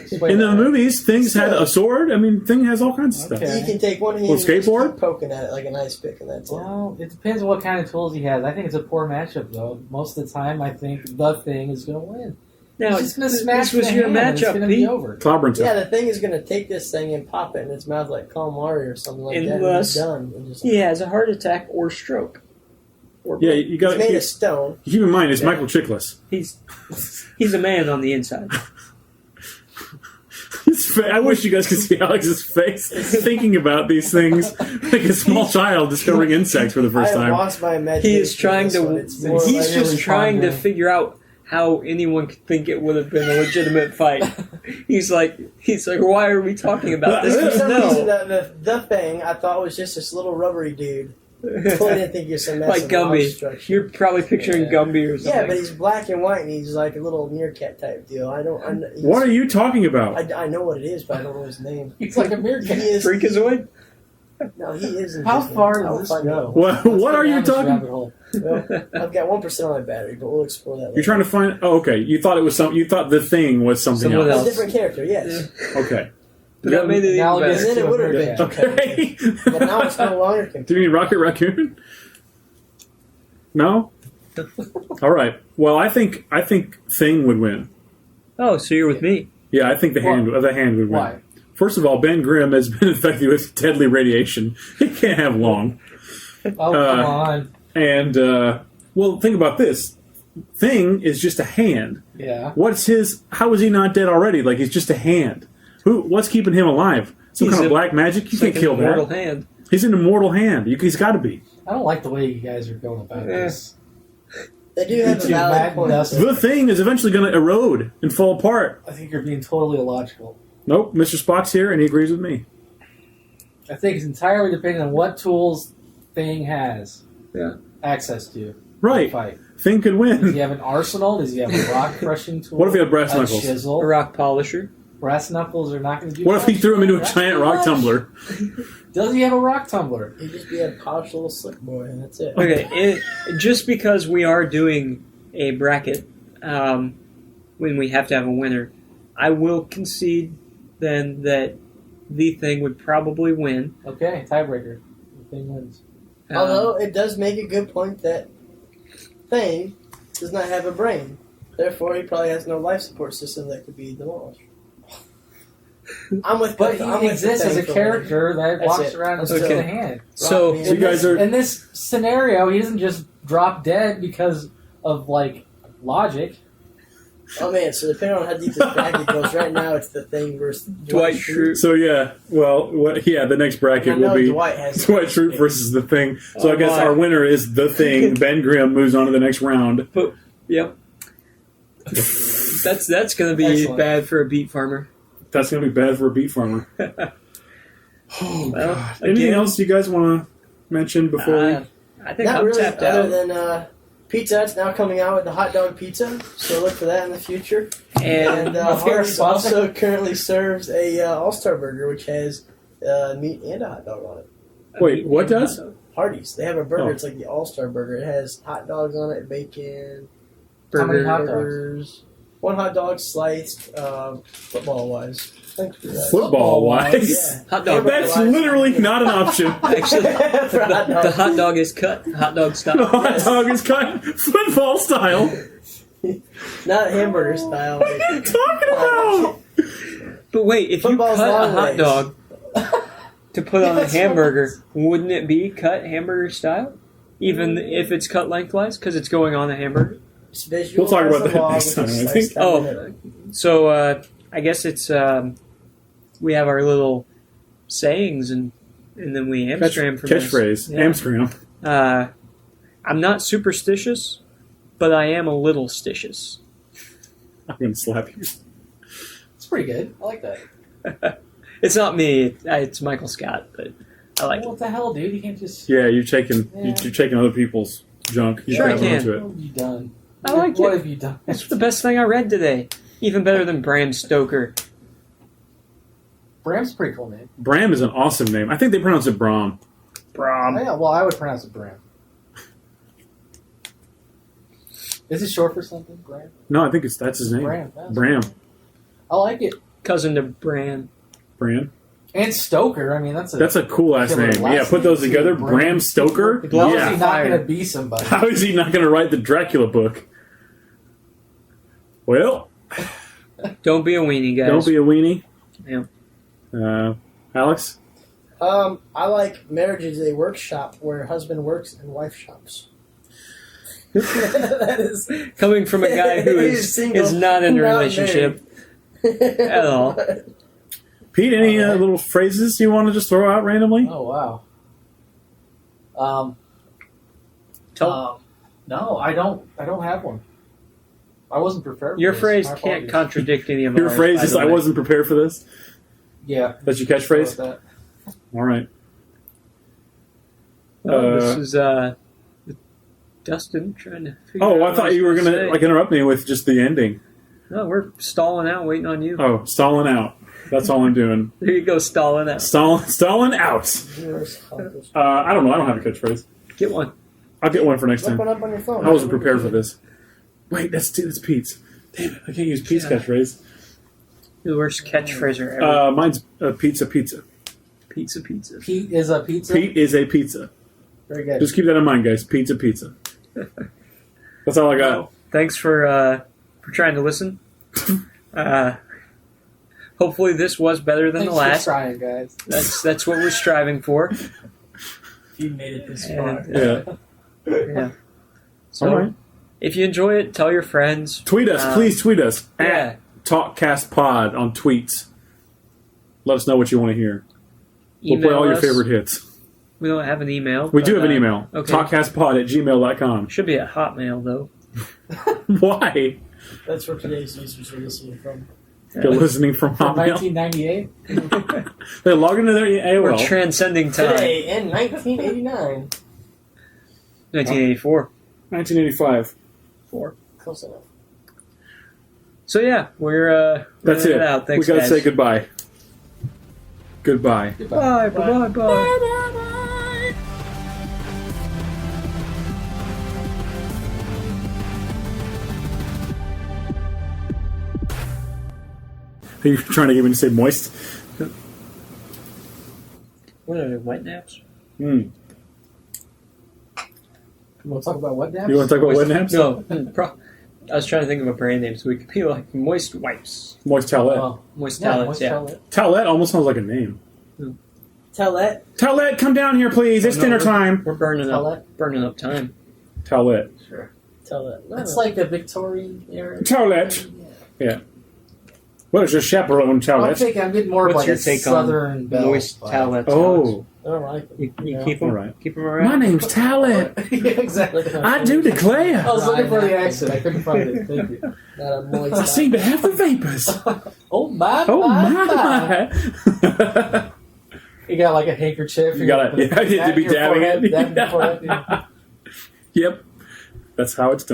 sway In the that. movies, Things had a sword. I mean, Thing has all kinds of Okay. stuff. You can take one hand Well, and just skateboard? keep poking at it like an ice pick, and that's it. Well, it depends on what kind of tools he has. I think it's a poor matchup, though. Most of the time, I think the Thing is going to win. Now, He's just going to smash this was the your hand, and it's matchup, going to be Pete. over. Clobbering Yeah, time. the thing is going to take this thing and pop it in its mouth like calamari or something like that, and Unless it's done. And just, He has a heart attack or stroke. Or Yeah, you got it's made to of stone. keep in mind it's Yeah. Michael Chiklis. He's a man on the inside. I wish you guys could see Alex's face thinking about these things like a small child discovering insects for the first I time. lost my imagination. He is trying for this to. one. It's more He's like just really trying to pondering. figure out how anyone could think it would have been a legitimate fight. He's like, why are we talking about For this? some reason, No, the thing I thought was just this little rubbery dude. Totally didn't think you're some like massive log Gumby. structure. You're probably picturing Yeah. Gumby or something. Yeah, but he's black and white, and he's like a little meerkat type deal. What are you talking about? I know what it is, but I don't know his name. He's like a He meerkat. is. Freakazoid? No, he isn't. How Disney. far I'll does this find go? out. What Let's go are you down this talking? rabbit hole. Well, I've got 1% on my battery, but we'll explore that later. You're trying to find. Oh, okay. You thought it was some. You thought the Thing was something Someone else. a different character, yes. Okay. But that made it Now even it And gets better. then it would have been. Okay. But now it's no longer confusing. Do you mean Rocket Raccoon? No. All right. Well, I think Thing would win. Oh, so you're with me. Yeah, I think the hand would win. Why? First of all, Ben Grimm has been infected with deadly radiation. He can't have long. Oh, come on. And well, think about this. Thing is just a hand. Yeah. What's his? How is he not dead already? Like he's just a hand. What's keeping him alive? Some He's kind of a- black magic? You It's can't like kill an immortal that. hand. He's an immortal hand. He's got to be. I don't like the way you guys are going about this. They do have a Too valid bad, point. Dustin. The Thing is eventually going to erode and fall apart. I think you're being totally illogical. Nope, Mr. Spock's here and he agrees with me. I think it's entirely dependent on what tools Thing has access to. Right. Fight. Thing could Does he win. have an arsenal? Does he have a rock crushing tool? What if he had brass a knuckles? A chisel? rock polisher. Brass knuckles are not going to do What if he much. threw him into a That's giant too rock much. tumbler? Does he have a rock tumbler? He'd just be a polished little slick boy, and that's it. Okay, just because we are doing a bracket, when we have to have a winner, I will concede then that the Thing would probably win. Okay, tiebreaker. The Thing wins. Although it does make a good point that Thing does not have a brain. Therefore, he probably has no life support system that could be demolished. I'm with But I'm he with exists the as a Thing for character that That's walks it. around and That's sticks okay. a hand. So- winning. So you guys are. In this scenario, he doesn't just drop dead because of, like, logic. Oh man! So depending on how deep this bracket goes, right now it's the Thing versus Dwight Schrute. So yeah, well, the next I bracket know will be Dwight has Dwight Schrute versus the Thing. So Oh, I guess my. our winner is the Thing. Ben Grimm moves on to the next round. Yep. That's going to be Excellent. bad for a beet farmer. That's gonna be bad for a beet farmer. Oh Well, God! Anything again- else you guys want to mention before we? I think Not I'm really, tapped other out. than Pizza Hut's now coming out with the hot dog pizza, so look for that in the future. And And My favorite Hardee's sponsor. also currently serves a All-Star Burger, which has meat and a hot dog on it. Wait, what does? Hardee's. They have a burger. Oh. It's like the All-Star Burger. It has hot dogs on it, bacon, How many hot dogs? burgers. One hot dog sliced, football-wise. Thanks for that. Football wise, Yeah. Hot dog. that's literally not an option. Actually, For hot the dogs. hot dog is cut. Hot dog The style. hot dog is cut football style. Not hamburger style. What are you talking about? But wait, if Football's you cut a long hot legs. dog to put on a Yes, hamburger, wouldn't it be cut hamburger style? even if it's cut lengthwise, because it's going on the hamburger. We'll talk about that next time, I think. So I guess it's we have our little sayings and then we Amsterdam from catchphrase. Yeah. Amsterdam. I'm not superstitious, but I am a little stitious. I'm going to slap you. It's pretty good. I like that. It's not me. It's Michael Scott, but I like What the hell, dude? You can't just... Yeah, you're taking other people's junk. You're Sure I grabbing can. onto it. What have you done? I like What it. have you done? It's the best thing I read today. Even better than Bram Stoker. Bram's a pretty cool name. Bram is an awesome name. I think they pronounce it Bram. Bram. Yeah, well, I would pronounce it Bram. Is it short for something, Bram? No, I think that's his name. Bram. That's Bram. I like it. Cousin to Bram. Bram. And Stoker. I mean, that's a cool ass killer name. last Yeah, put those name, together. too. Bram Stoker. How is Yeah. he not going to be somebody? How is he not going to write the Dracula book? Well, Don't be a weenie, guys. don't be a weenie. Yeah. Alex? I like marriage is a workshop where husband works and wife shops. That is Coming from a guy who is single, not in a not relationship at all. Pete, any little phrases you want to just throw out randomly? Oh, wow. No, I don't have one. I wasn't prepared for Your this. phrase My can't apologies. contradict any of Your ours, phrase by is, the I way. wasn't prepared for this. Yeah. That's your catchphrase? Go with that. All right. This is Dustin trying to figure out Oh, I what thought he's you were going say. to interrupt me with just the ending. No, we're stalling out, waiting on you. Oh, stalling out. That's all I'm doing. There you go, stalling out. Stalling out. I don't know. I don't have a catchphrase. Get one. I'll get one for next Look time. one up on your phone. I wasn't prepared for this. Wait, that's Pete's. Damn it, I can't use Pete's catchphrase. The worst catchphrase ever. Mine's pizza. Pizza. Pete is a pizza. Pete is a pizza. Very good. Just keep that in mind, guys. Pizza. That's all I got. Well, thanks for trying to listen. Hopefully this was better than Thanks the last. for trying, guys. That's what we're striving for. You made it this far. And, yeah. So All right. if you enjoy it, tell your friends. Tweet us. Please tweet us. Yeah. At TalkCast Pod on tweets. Let us know what you want to hear. We'll play Email all your us. favorite hits. We don't have an email. We do but, have an email. Okay. TalkCastPod@gmail.com. Should be at Hotmail though. Why? That's where today's users are listening from. They're listening from From Hotmail. 1998. They log into their We're AOL. transcending time. Today in 1989. 1984. 1985. Close enough. So yeah, we're That's running it. out. Thanks, we gotta guys. say goodbye. Goodbye. Bye. Bye. Bye. Are you trying to get me to say moist? What are they, wet naps? Mm. We'll talk about what now? You want to talk about wet naps? No. I was trying to think of a brand name so we could be like moist wipes. Moist towelette. Oh, Moist yeah, towelettes, moist yeah. towelette. Towelette almost sounds like a name. Towelette. Towelette, come down here, please. It's No, dinner time. We're burning Towelette? up time. Towelette. Sure. Towelette. No, It's no. like a Victorian era. Towelette. Yeah. What is your chaperone I'm towelette? thinking I'm getting more of What's like your a take on Southern Belle moist vibe. towelettes? Oh, I don't like them. You Yeah. keep them? all right. Keep them My around? name's Towelette. Yeah, exactly. I do declare. I was looking for the accent. I couldn't find it. Thank you. Not a moist. I seem to have the vapors. Oh my! Oh my! You got like a handkerchief. You got it. Yeah, to be dabbing it. Dabbing your forehead, yeah. Yep. That's how it's done.